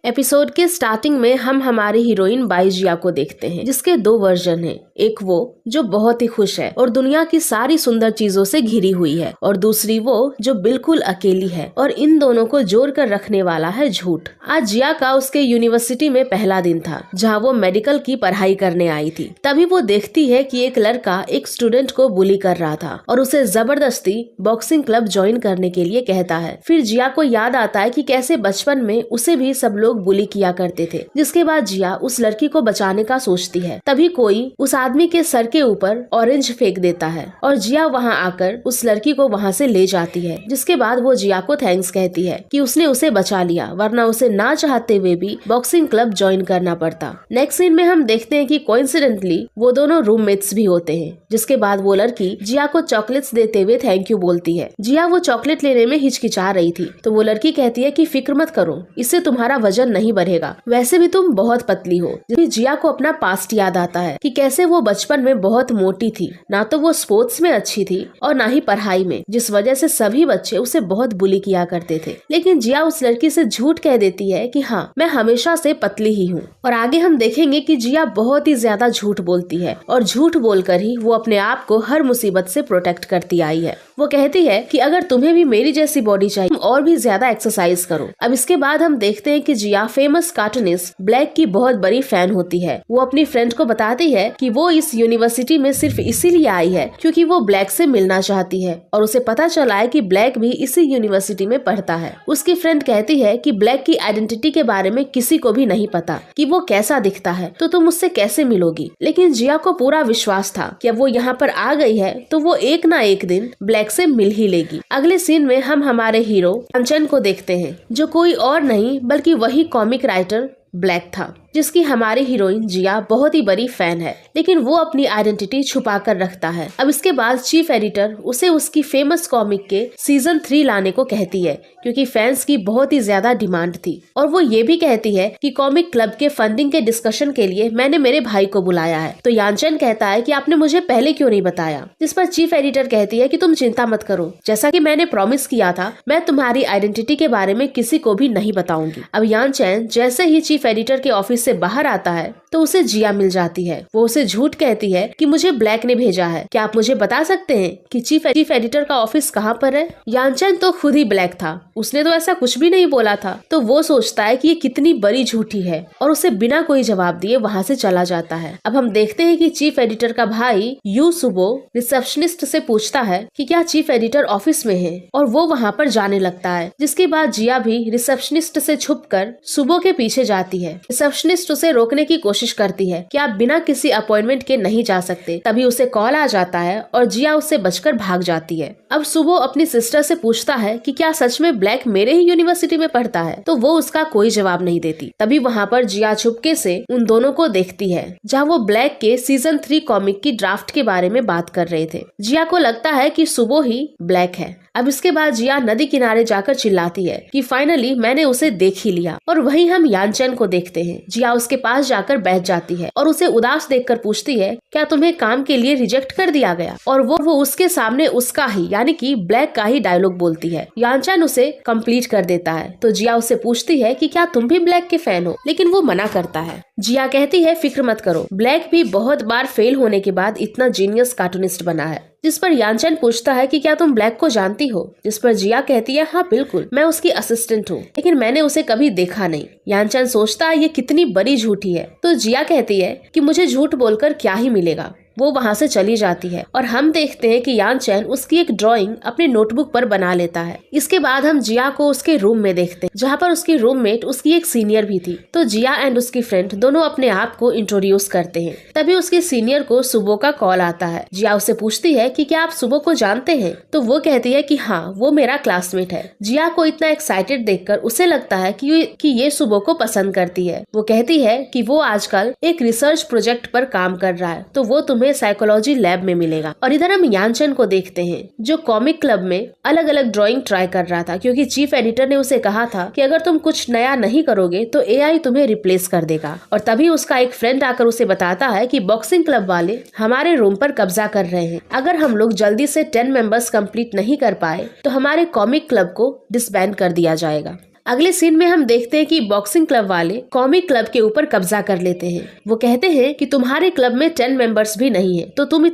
Episode के starting में हम हमारी हीरोइन बाइजिया को देखते हैं, जिसके दो वर्जन हैं। एक वो जो बहुत ही खुश है और दुनिया की सारी सुंदर चीजों से घिरी हुई है, और दूसरी वो जो बिल्कुल अकेली है, और इन दोनों को जोड़ कर रखने वाला है झूठ। आज जिया का उसके यूनिवर्सिटी में पहला दिन था, जहाँ वो मेडिकल की पढ़ाई करने आई थी। तभी वो देखती है कि एक लड़का एक स्टूडेंट को बुली कर रहा था और उसे जबरदस्ती बॉक्सिंग क्लब ज्वाइन करने के लिए कहता है। फिर जिया को याद आता है कि कैसे बचपन में उसे भी सब लोग बुली किया करते थे। जिसके बाद जिया उस लड़की को बचाने का सोचती है। तभी कोई उस आदमी के सर के ऊपर ऑरेंज फेंक देता है और जिया वहां आकर उस लड़की को वहां से ले जाती है। जिसके बाद वो जिया को थैंक्स कहती है कि उसने उसे बचा लिया, वरना उसे ना चाहते हुए भी बॉक्सिंग क्लब ज्वाइन करना पड़ता। नेक्स्ट सीन में हम देखते हैं कि कोइंसिडेंटली वो दोनों रूममेट्स भी होते हैं। जिसके बाद वो लड़की जिया को चॉकलेट्स देते हुए थैंक यू बोलती है। जिया वो चॉकलेट लेने में हिचकिचा रही थी, तो वो लड़की कहती है कि फिक्र मत करो, इससे तुम्हारा वजन नहीं बढ़ेगा, वैसे भी तुम बहुत पतली हो। जिया को अपना पास्ट याद आता है कि कैसे वो बचपन में बहुत मोटी थी, ना तो वो स्पोर्ट्स में अच्छी थी और ना ही पढ़ाई में, जिस वजह से सभी बच्चे उसे बहुत बुली किया करते थे। लेकिन जिया उस लड़की से झूठ कह देती है कि हाँ, मैं हमेशा से पतली ही हूँ। और आगे हम देखेंगे कि जिया बहुत ही ज्यादा झूठ बोलती है और झूठ बोलकर ही वो अपने आप को हर मुसीबत से प्रोटेक्ट करती आई है। वो कहती है कि अगर तुम्हें भी मेरी जैसी बॉडी चाहिए, तुम और भी ज्यादा एक्सरसाइज करो। अब इसके बाद हम देखते हैं कि जिया फेमस कार्टूनिस्ट ब्लैक की बहुत बड़ी फैन होती है। वो अपनी फ्रेंड को बताती है कि वो इस यूनिवर्सिटी में सिर्फ इसीलिए आई है क्योंकि वो ब्लैक से मिलना चाहती है, और उसे पता चला है कि ब्लैक भी इसी यूनिवर्सिटी में पढ़ता है। उसकी फ्रेंड कहती है कि ब्लैक की आइडेंटिटी के बारे में किसी को भी नहीं पता कि वो कैसा दिखता है, तो तुम उससे कैसे मिलोगी। लेकिन जिया को पूरा विश्वास था कि अब वो यहाँ पर आ गई है तो वो एक ना एक दिन ब्लैक से मिल ही लेगी। अगले सीन में हम हमारे हीरो कंचन को देखते हैं, जो कोई और नहीं बल्कि वही कॉमिक राइटर ब्लैक था, जिसकी हमारी हीरोइन जिया बहुत ही बड़ी फैन है। लेकिन वो अपनी आइडेंटिटी छुपा कर रखता है। अब इसके बाद चीफ एडिटर उसे उसकी फेमस कॉमिक के सीजन 3 लाने को कहती है, क्योंकि फैंस की बहुत ही ज्यादा डिमांड थी। और वो ये भी कहती है कि कॉमिक क्लब के फंडिंग के डिस्कशन के लिए मैंने मेरे भाई को बुलाया है। तो यानचन कहता है कि आपने मुझे पहले क्यों नहीं बताया। जिस पर चीफ एडिटर कहती है कि तुम चिंता मत करो, जैसा कि मैंने प्रॉमिस किया था, मैं तुम्हारी आइडेंटिटी के बारे में किसी को भी नहीं बताऊंगी। अब यानचन जैसे ही चीफ एडिटर के ऑफिस से बाहर आता है तो उसे जिया मिल जाती है। वो उसे झूठ कहती है कि मुझे ब्लैक ने भेजा है, क्या आप मुझे बता सकते हैं कि चीफ एडिटर का ऑफिस कहाँ पर है। यानचन तो खुद ही ब्लैक था, उसने तो ऐसा कुछ भी नहीं बोला था। तो वो सोचता है कि ये कितनी बड़ी झूठी है और उसे बिना कोई जवाब दिए वहाँ से चला जाता है। अब हम देखते हैं कि चीफ एडिटर का भाई यू सुबो रिसेप्शनिस्ट से पूछता है कि क्या चीफ एडिटर ऑफिस में है, और वो वहाँ पर जाने लगता है। जिसके बाद जिया भी रिसेप्शनिस्ट से छुपकर सुबो के पीछे जाती है। रिसेप्शनिस्ट उसे रोकने की कोशिश करती है कि आप बिना किसी अपॉइंटमेंट के नहीं जा सकते। तभी उसे कॉल आ जाता है और जिया उससे बचकर भाग जाती है। अब सुबो अपनी सिस्टर से पूछता है कि क्या सच में ब्लैक मेरे ही यूनिवर्सिटी में पढ़ता है, तो वो उसका कोई जवाब नहीं देती। तभी वहाँ पर जिया छुपके से उन दोनों को देखती है, जहाँ वो ब्लैक के सीजन 3 कॉमिक की ड्राफ्ट के बारे में बात कर रहे थे। जिया को लगता है कि सुबो ही ब्लैक है। अब इसके बाद जिया नदी किनारे जाकर चिल्लाती है कि फाइनली मैंने उसे देख ही लिया। और वहीं हम यानचन को देखते हैं। जिया उसके पास जाकर बैठ जाती है और उसे उदास देखकर पूछती है, क्या तुम्हें काम के लिए रिजेक्ट कर दिया गया। और वो उसके सामने उसका ही यानी कि ब्लैक का ही डायलॉग बोलती है। यानचन उसे कंप्लीट कर देता है। तो जिया उससे पूछती है कि क्या तुम भी ब्लैक के फैन हो, लेकिन वो मना करता है। जिया कहती है फिक्र मत करो, ब्लैक भी बहुत बार फेल होने के बाद इतना जीनियस कार्टूनिस्ट बना है। जिस पर यानचन पूछता है कि क्या तुम ब्लैक को जानती हो। जिस पर जिया कहती है हाँ बिल्कुल, मैं उसकी असिस्टेंट हूँ, लेकिन मैंने उसे कभी देखा नहीं। यानचन सोचता है ये कितनी बड़ी झूठी है। तो जिया कहती है कि मुझे झूठ बोलकर क्या ही मिलेगा। वो वहाँ से चली जाती है और हम देखते हैं कि यानचन उसकी एक ड्राइंग अपने नोटबुक पर बना लेता है। इसके बाद हम जिया को उसके रूम में देखते हैं, जहाँ पर उसकी रूममेट उसकी एक सीनियर भी थी। तो जिया एंड उसकी फ्रेंड दोनों अपने आप को इंट्रोड्यूस करते हैं। तभी उसके सीनियर को सुबो का कॉल आता है। जिया उससे पूछती है कि क्या आप सुबो को जानते हैं। तो वो कहती है कि हाँ, वो मेरा क्लासमेट है। जिया को इतना एक्साइटेड देखकर उसे लगता है कि ये सुबो को पसंद करती है। वो कहती है कि वो आजकल एक रिसर्च प्रोजेक्ट पर काम कर रहा है, तो वो तुम्हें साइकोलॉजी लैब में मिलेगा। और इधर हम यानचन को देखते हैं, जो कॉमिक क्लब में अलग अलग ड्राइंग ट्राई कर रहा था, क्योंकि चीफ एडिटर ने उसे कहा था कि अगर तुम कुछ नया नहीं करोगे तो एआई तुम्हें रिप्लेस कर देगा। और तभी उसका एक फ्रेंड आकर उसे बताता है कि बॉक्सिंग क्लब वाले हमारे रूम पर कब्जा कर रहे हैं। अगर हम लोग जल्दी से 10 मेंबर्स कंप्लीट नहीं कर पाए तो हमारे कॉमिक क्लब को डिसबैंड कर दिया जाएगा। अगले सीन में हम देखते हैं कि बॉक्सिंग क्लब वाले कॉमिक क्लब के ऊपर कब्जा कर लेते हैं। वो कहते हैं कि तुम्हारे क्लब में 10 मेंबर्स भी नहीं है, तो तुम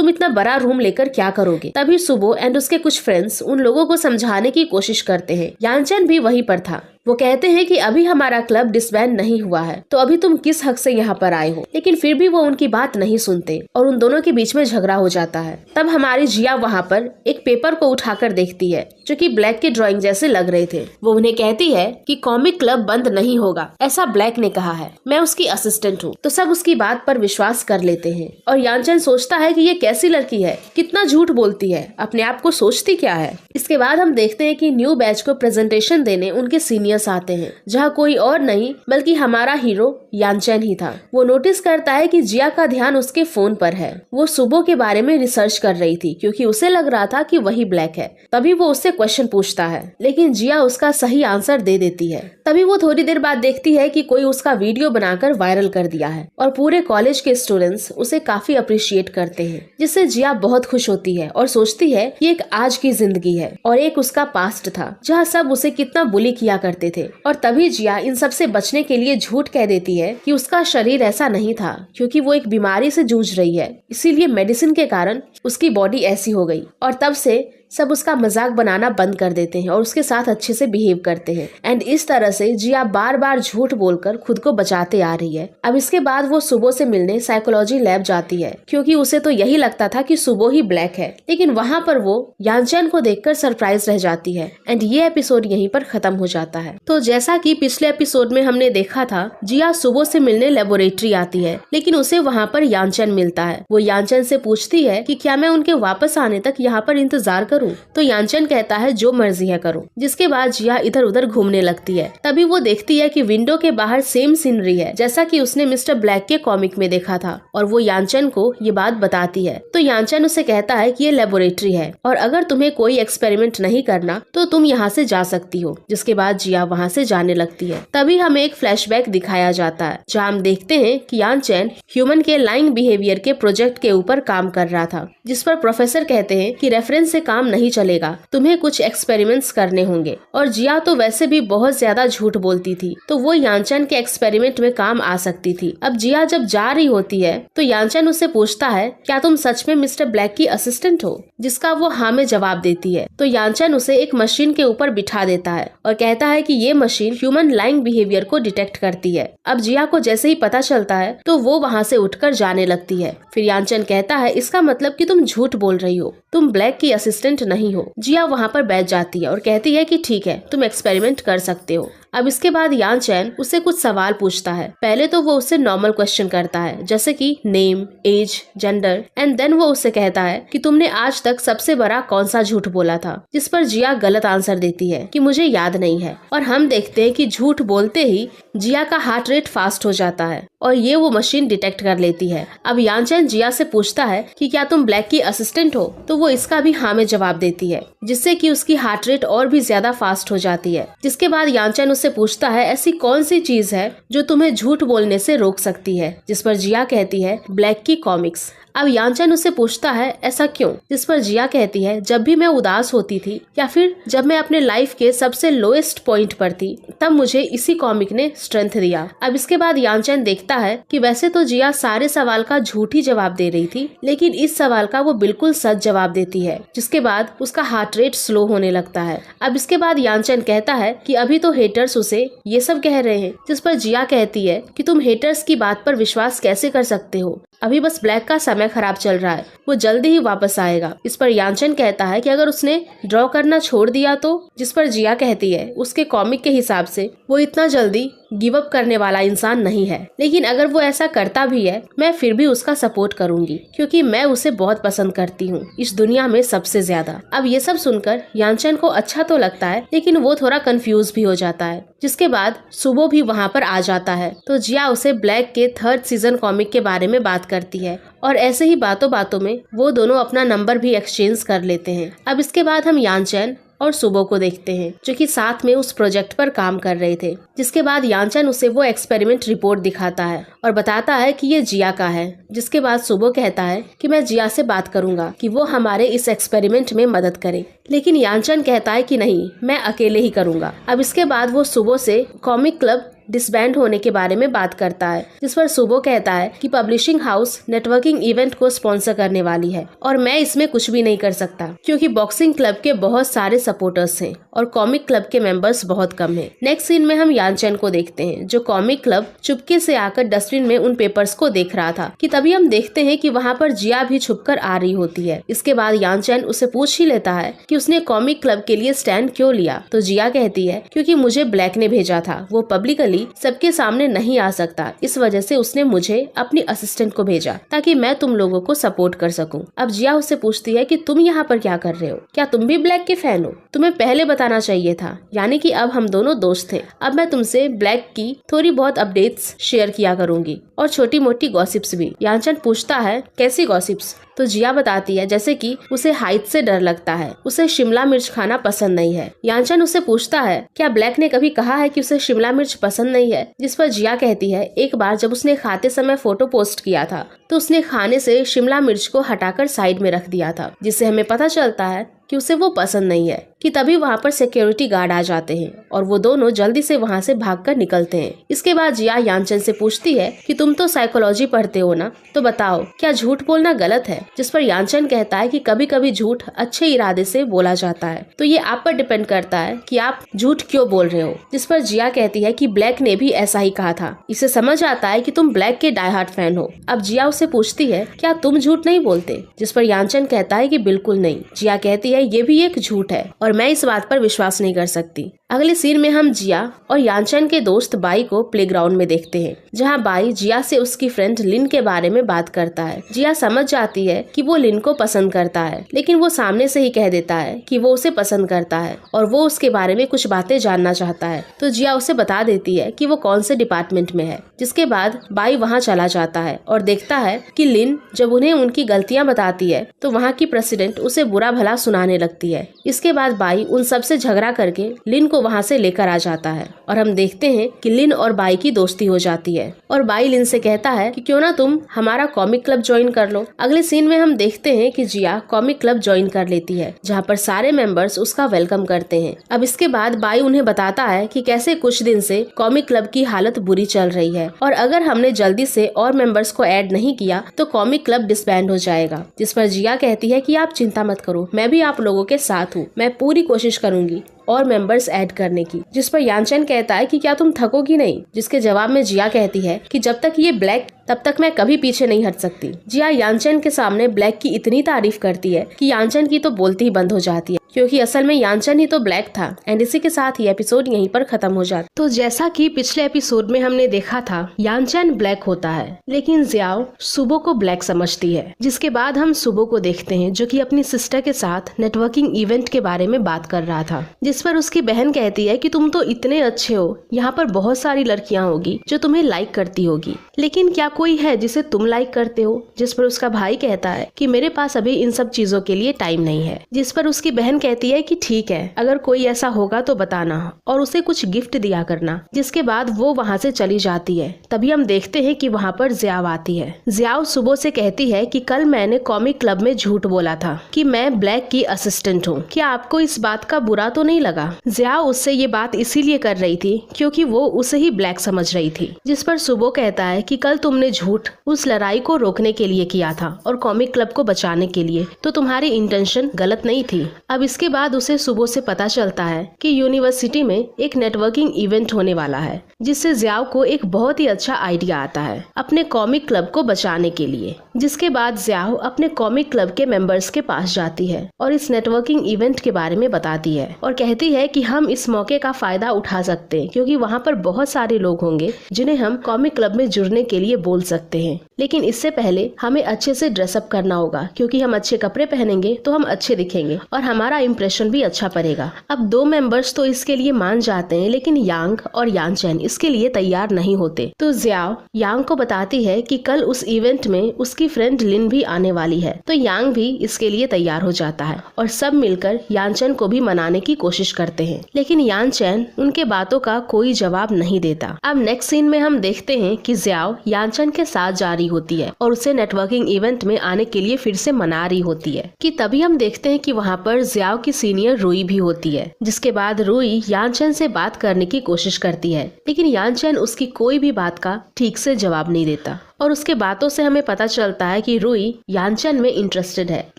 इतना बड़ा रूम लेकर क्या करोगे। तभी सुबो एंड उसके कुछ फ्रेंड्स उन लोगों को समझाने की कोशिश करते हैं। यानचैन भी वहीं पर था। वो कहते हैं कि अभी हमारा क्लब डिसबैंड नहीं हुआ है, तो अभी तुम किस हक से यहाँ पर आए हो। लेकिन फिर भी वो उनकी बात नहीं सुनते और उन दोनों के बीच में झगड़ा हो जाता है। तब हमारी जिया वहाँ पर एक पेपर को उठाकर देखती है जो कि ब्लैक के ड्राइंग जैसे लग रहे थे। वो उन्हें कहती है कि कॉमिक क्लब बंद नहीं होगा, ऐसा ब्लैक ने कहा है, मैं उसकी असिस्टेंट हूँ। तो सब उसकी बात पर विश्वास कर लेते हैं और यानचैन सोचता है कि ये कैसी लड़की है, कितना झूठ बोलती है, अपने आप को सोचती क्या है। इसके बाद हम देखते हैं कि न्यू बैच को प्रेजेंटेशन देने उनके सीनियर्स आते हैं, जहाँ कोई और नहीं बल्कि हमारा हीरो यानचैन ही था। वो नोटिस करता है कि जिया का ध्यान उसके फोन पर है। वो सुबो के बारे में रिसर्च कर रही थी क्योंकि उसे लग रहा था कि वही ब्लैक है। तभी वो उससे क्वेश्चन पूछता है, लेकिन जिया उसका सही आंसर दे देती है। तभी वो थोड़ी देर बाद देखती है कि कोई उसका वीडियो बनाकर वायरल कर दिया है और पूरे कॉलेज के स्टूडेंट्स उसे काफी अप्रिशिएट करते हैं, जिससे जिया बहुत खुश होती है और सोचती है कि एक आज की जिंदगी है और एक उसका पास्ट था जहाँ सब उसे कितना बुली किया करते थे। और तभी जिया इन सब से बचने के लिए झूठ कह देती है कि उसका शरीर ऐसा नहीं था, क्योंकि वो एक बीमारी से जूझ रही है, इसीलिए मेडिसिन के कारण उसकी बॉडी ऐसी हो गई। और तब से सब उसका मजाक बनाना बंद कर देते हैं और उसके साथ अच्छे से बिहेव करते हैं। एंड इस तरह से जिया बार बार झूठ बोलकर खुद को बचाते आ रही है। अब इसके बाद वो सुबो से मिलने साइकोलॉजी लैब जाती है, क्योंकि उसे तो यही लगता था कि सुबो ही ब्लैक है। लेकिन वहाँ पर वो यानचैन को देखकर सरप्राइज रह जाती है। एंड ये एपिसोड यहीं पर खत्म हो जाता है। तो जैसा कि पिछले एपिसोड में हमने देखा था, जिया सुबो से मिलने लेबोरेटरी आती है, लेकिन उसे वहाँ पर यानचैन मिलता है। वो यानचैन से पूछती है कि क्या मैं उनके वापस आने तक यहाँ पर इंतजार करूँ। तो यानचैन कहता है जो मर्जी है करो। जिसके बाद जिया इधर उधर घूमने लगती है। तभी वो देखती है कि विंडो के बाहर सेम सीनरी है जैसा कि उसने मिस्टर ब्लैक के कॉमिक में देखा था, और वो यानचैन को ये बात बताती है। तो यानचैन उसे कहता है कि ये लेबोरेटरी है और अगर तुम्हें कोई एक्सपेरिमेंट नहीं करना तो तुम यहाँ से जा सकती हो। जिसके बाद जिया वहाँ से जाने लगती है। तभी हमें एक फ्लैशबैक दिखाया जाता है जहाँ हम देखते हैं कि यानचैन ह्यूमन के लाइंग बिहेवियर के प्रोजेक्ट के ऊपर काम कर रहा था, जिस पर प्रोफेसर कहते हैं कि रेफरेंस से काम नहीं चलेगा, तुम्हें कुछ एक्सपेरिमेंट्स करने होंगे। और जिया तो वैसे भी बहुत ज्यादा झूठ बोलती थी, तो वो यानचैन के एक्सपेरिमेंट में काम आ सकती थी। अब जिया जब जा रही होती है तो यानचैन उससे पूछता है, क्या तुम सच में मिस्टर ब्लैक की असिस्टेंट हो? जिसका वो हाँ में जवाब देती है। तो यानचैन उसे एक मशीन के ऊपर बिठा देता है और कहता है कि ये मशीन ह्यूमन लाइंग बिहेवियर को डिटेक्ट करती है। अब जिया को जैसे ही पता चलता है तो वो वहाँ से उठकर जाने लगती है। फिर यानचैन कहता है, इसका मतलब कि तुम झूठ बोल रही हो, तुम ब्लैक की असिस्टेंट नहीं हो। जिया वहाँ पर बैठ जाती है और कहती है कि ठीक है, तुम एक्सपेरिमेंट कर सकते हो। अब इसके बाद यानचैन उससे कुछ सवाल पूछता है। पहले तो वो उससे नॉर्मल क्वेश्चन करता है, जैसे कि name, age, gender, and then वो उससे कहता है कि तुमने आज तक सबसे बड़ा कौन सा झूठ बोला था? जिस पर जिया गलत आंसर देती है कि मुझे याद नहीं है। और हम देखते हैं कि झूठ बोलते ही जिया का हार्ट रेट फास्ट हो जाता है और ये वो मशीन डिटेक्ट कर लेती है। अब यानचैन जिया से पूछता है कि क्या तुम ब्लैक की असिस्टेंट हो? तो वो इसका भी हाँ में जवाब देती है, जिससे कि उसकी हार्ट रेट और भी ज्यादा फास्ट हो जाती है। जिसके बाद यानचैन उससे पूछता है, ऐसी कौन सी चीज है जो तुम्हें झूठ बोलने से रोक सकती है? जिस पर जिया कहती है, ब्लैक की कॉमिक्स। अब यानचैन उससे पूछता है, ऐसा क्यों? जिस पर जिया कहती है, जब भी मैं उदास होती थी या फिर जब मैं अपने लाइफ के सबसे लोएस्ट पॉइंट पर थी, तब मुझे इसी कॉमिक ने स्ट्रेंथ दिया। अब इसके बाद यानचैन देखता है कि वैसे तो जिया सारे सवाल का झूठी जवाब दे रही थी, लेकिन इस सवाल का वो बिल्कुल सच जवाब देती है। जिसके बाद उसका हार्ट रेट स्लो होने लगता है। अब इसके बाद यानचैन कहता है कि अभी तो हेटर्स उसे ये सब कह रहे हैं। जिस पर जिया कहती है कि तुम हेटर्स की बात पर विश्वास कैसे कर सकते हो? अभी बस ब्लैक का समय खराब चल रहा है, वो जल्दी ही वापस आएगा। इस पर यानचैन कहता है कि अगर उसने ड्रॉ करना छोड़ दिया तो? जिस पर जिया कहती है, उसके कॉमिक के हिसाब से वो इतना जल्दी गिव अप करने वाला इंसान नहीं है, लेकिन अगर वो ऐसा करता भी है, मैं फिर भी उसका सपोर्ट करूंगी, क्योंकि मैं उसे बहुत पसंद करती हूँ इस दुनिया में सबसे ज्यादा। अब ये सब सुनकर यानचैन को अच्छा तो लगता है, लेकिन वो थोड़ा कंफ्यूज भी हो जाता है। जिसके बाद सुबो भी वहाँ पर आ जाता है, तो जिया उसे ब्लैक के 3rd सीजन कॉमिक के बारे में बात करती है और ऐसे ही बातों बातों में वो दोनों अपना नंबर भी एक्सचेंज कर लेते हैं। अब इसके बाद हम यानचैन और सुबो को देखते हैं जो कि साथ में उस प्रोजेक्ट पर काम कर रहे थे। जिसके बाद यानचन उसे वो एक्सपेरिमेंट रिपोर्ट दिखाता है और बताता है कि ये जिया का है। जिसके बाद सुबो कहता है कि मैं जिया से बात करूंगा कि वो हमारे इस एक्सपेरिमेंट में मदद करे, लेकिन यानचन कहता है कि नहीं, मैं अकेले ही करूंगा। अब इसके बाद वो सुबो से कॉमिक क्लब डिसबैंड होने के बारे में बात करता है, जिस पर सुबो कहता है कि पब्लिशिंग हाउस नेटवर्किंग इवेंट को स्पॉन्सर करने वाली है और मैं इसमें कुछ भी नहीं कर सकता क्योंकि बॉक्सिंग क्लब के बहुत सारे सपोर्टर्स हैं और कॉमिक क्लब के मेंबर्स बहुत कम हैं। नेक्स्ट सीन में हम यानचन को देखते हैं जो कॉमिक क्लब चुपके से आकर डस्टबिन में उन पेपर्स को देख रहा था कि तभी हम देखते हैं कि वहाँ पर जिया भी छुपकर आ रही होती है। इसके बाद यानचन उसे पूछ ही लेता है कि उसने कॉमिक क्लब के लिए स्टैंड क्यों लिया, तो जिया कहती है क्योंकि मुझे ब्लैक ने भेजा था, वो पब्लिकली सबके सामने नहीं आ सकता, इस वजह से उसने मुझे अपनी असिस्टेंट को भेजा ताकि मैं तुम लोगों को सपोर्ट कर सकूं। अब जिया उससे पूछती है कि तुम यहाँ पर क्या कर रहे हो, क्या तुम भी ब्लैक के फैन हो, तुम्हें पहले बताना चाहिए था। यानी कि अब हम दोनों दोस्त थे, अब मैं तुमसे ब्लैक की थोड़ी बहुत अपडेट्स शेयर किया करूंगी और छोटी मोटी गॉसिप्स भी। यानचन पूछता है कैसी गॉसिप्स, तो जिया बताती है जैसे कि उसे हाइट से डर लगता है, उसे शिमला मिर्च खाना पसंद नहीं है। यानचन उससे पूछता है क्या ब्लैक ने कभी कहा है कि उसे शिमला मिर्च पसंद नहीं है, जिस पर जिया कहती है एक बार जब उसने खाते समय फोटो पोस्ट किया था तो उसने खाने से शिमला मिर्च को हटाकर साइड में रख दिया था, जिससे हमें पता चलता है कि उसे वो पसंद नहीं है। कि तभी वहाँ पर सिक्योरिटी गार्ड आ जाते हैं और वो दोनों जल्दी से वहाँ से भागकर निकलते हैं। इसके बाद जिया यानचन से पूछती है कि तुम तो साइकोलॉजी पढ़ते हो ना, तो बताओ क्या झूठ बोलना गलत है, जिस पर यानचन कहता है कि कभी कभी झूठ अच्छे इरादे से बोला जाता है, तो ये आप पर डिपेंड करता है कि आप झूठ क्यों बोल रहे हो। जिस पर जिया कहती है कि ब्लैक ने भी ऐसा ही कहा था, इसे समझ आता है कि तुम ब्लैक के डाई हार्ट फैन हो। अब जिया उससे पूछती है क्या तुम झूठ नहीं बोलते, जिस पर यानचन कहता है कि बिल्कुल नहीं। जिया कहती है ये भी एक झूठ है और मैं इस बात पर विश्वास नहीं कर सकती। अगले सीन में हम जिया और यानचन के दोस्त बाई को प्लेग्राउंड में देखते हैं, जहां बाई जिया से उसकी फ्रेंड लिन के बारे में बात करता है। जिया समझ जाती है कि वो लिन को पसंद करता है, लेकिन वो सामने से ही कह देता है कि वो उसे पसंद करता है और वो उसके बारे में कुछ बातें जानना चाहता है, तो जिया उसे बता देती है कि वो कौन से डिपार्टमेंट में है। जिसके बाद बाई वहाँ चला जाता है और देखता है कि लिन जब उन्हें उनकी गलतियाँ बताती है तो वहाँ की प्रेसिडेंट उसे बुरा भला सुनाने लगती है। इसके बाद बाई उन सब से झगड़ा करके लिन को वहाँ से लेकर आ जाता है और हम देखते हैं कि लिन और बाई की दोस्ती हो जाती है और बाई लिन से कहता है कि क्यों ना तुम हमारा कॉमिक क्लब ज्वाइन कर लो। अगले सीन में हम देखते हैं कि जिया कॉमिक क्लब ज्वाइन कर लेती है, जहाँ पर सारे मेंबर्स उसका वेलकम करते हैं। अब इसके बाद बाई उन्हें बताता है कि कैसे कुछ दिन से कॉमिक क्लब की हालत बुरी चल रही है और अगर हमने जल्दी से और मेंबर्स को ऐड नहीं किया तो कॉमिक क्लब डिसबैंड हो जाएगा। जिस पर जिया कहती है कि आप चिंता मत करो, मैं भी आप लोगों के साथ हूँ, मैं पूरी कोशिश करूंगी और मेंबर्स ऐड करने की। जिस पर यानचन कहता है कि क्या तुम थकोगी नहीं, जिसके जवाब में जिया कहती है कि जब तक ये ब्लैक तब तक मैं कभी पीछे नहीं हट सकती। जिया यानचन के सामने ब्लैक की इतनी तारीफ करती है कि यानचन की तो बोलती ही बंद हो जाती है, क्योंकि असल में यानचन ही तो ब्लैक था। एंड इसी के साथ ही एपिसोड यहीं पर खत्म हो जाता। तो जैसा कि पिछले एपिसोड में हमने देखा था, यानचन ब्लैक होता है लेकिन जियाओ सुबो को ब्लैक समझती है। जिसके बाद हम सुबो को देखते हैं जो कि अपनी सिस्टर के साथ नेटवर्किंग इवेंट के बारे में बात कर रहा था, जिस पर उसकी बहन कहती है कि तुम तो इतने अच्छे हो, यहाँ पर बहुत सारी लड़कियाँ होगी जो तुम्हें लाइक करती होगी, लेकिन क्या कोई है जिसे तुम लाइक करते हो। जिस पर उसका भाई कहता है कि मेरे पास अभी इन सब चीजों के लिए टाइम नहीं है। जिस पर उसकी बहन कहती है कि ठीक है, अगर कोई ऐसा होगा तो बताना और उसे कुछ गिफ्ट दिया करना। जिसके बाद वो वहाँ से चली जाती है। तभी हम देखते हैं कि वहाँ पर जियाओ आती है। जियाओ सुबो से कहती है कि कल मैंने कॉमिक क्लब में झूठ बोला था कि मैं ब्लैक की असिस्टेंट हूँ, क्या आपको इस बात का बुरा तो नहीं लगा। जियाओ उससे ये बात इसीलिए कर रही थी क्योंकि वो उसे ही ब्लैक समझ रही थी। जिस पर सुबो कहता है कि कल तुमने झूठ उस लड़ाई को रोकने के लिए किया था और कॉमिक क्लब को बचाने के लिए, तो तुम्हारी इंटेंशन गलत नहीं थी। अब इसके बाद उसे सुबो से पता चलता है कि यूनिवर्सिटी में एक नेटवर्किंग इवेंट होने वाला है, जिससे जियाओ को एक बहुत ही अच्छा आइडिया आता है अपने कॉमिक क्लब को बचाने के लिए। जिसके बाद जियाओ अपने कॉमिक क्लब के मेंबर्स के पास जाती है और इस नेटवर्किंग इवेंट के बारे में बताती है और कहती है कि हम इस मौके का फायदा उठा सकते हैं क्योंकि वहाँ पर बहुत सारे लोग होंगे जिन्हें हम कॉमिक क्लब में जुड़ने के लिए बोल सकते हैं, लेकिन इससे पहले हमें अच्छे से ड्रेसअप करना होगा क्योंकि हम अच्छे कपड़े पहनेंगे तो हम अच्छे दिखेंगे और हमारा इम्प्रेशन भी अच्छा पड़ेगा। अब दो मेंबर्स तो इसके लिए मान जाते हैं, लेकिन यांग और यानचन इसके लिए तैयार नहीं होते। तो जियाओ यांग को बताती है कि कल उस इवेंट में उसकी फ्रेंड लिन भी आने वाली है। तो यांग भी इसके लिए तैयार हो जाता है और सब मिलकर यानचेन को भी मनाने की कोशिश करते हैं, लेकिन यानचेन उनके बातों का कोई जवाब नहीं देता। अब नेक्स्ट सीन में हम देखते हैं कि जियाओ यानचेन के साथ जा रही होती है और उसे नेटवर्किंग इवेंट में आने के लिए फिर से मना रही होती है कि तभी हम देखते हैं कि वहाँ पर जियाओ की सीनियर रुई भी होती है। जिसके बाद रुई यानचेन से बात करने की कोशिश करती है, लेकिन यानचेन उसकी कोई भी बात का ठीक से जवाब नहीं देता और उसके बातों से हमें पता चलता है कि रुई यानचेन में इंटरेस्टेड है,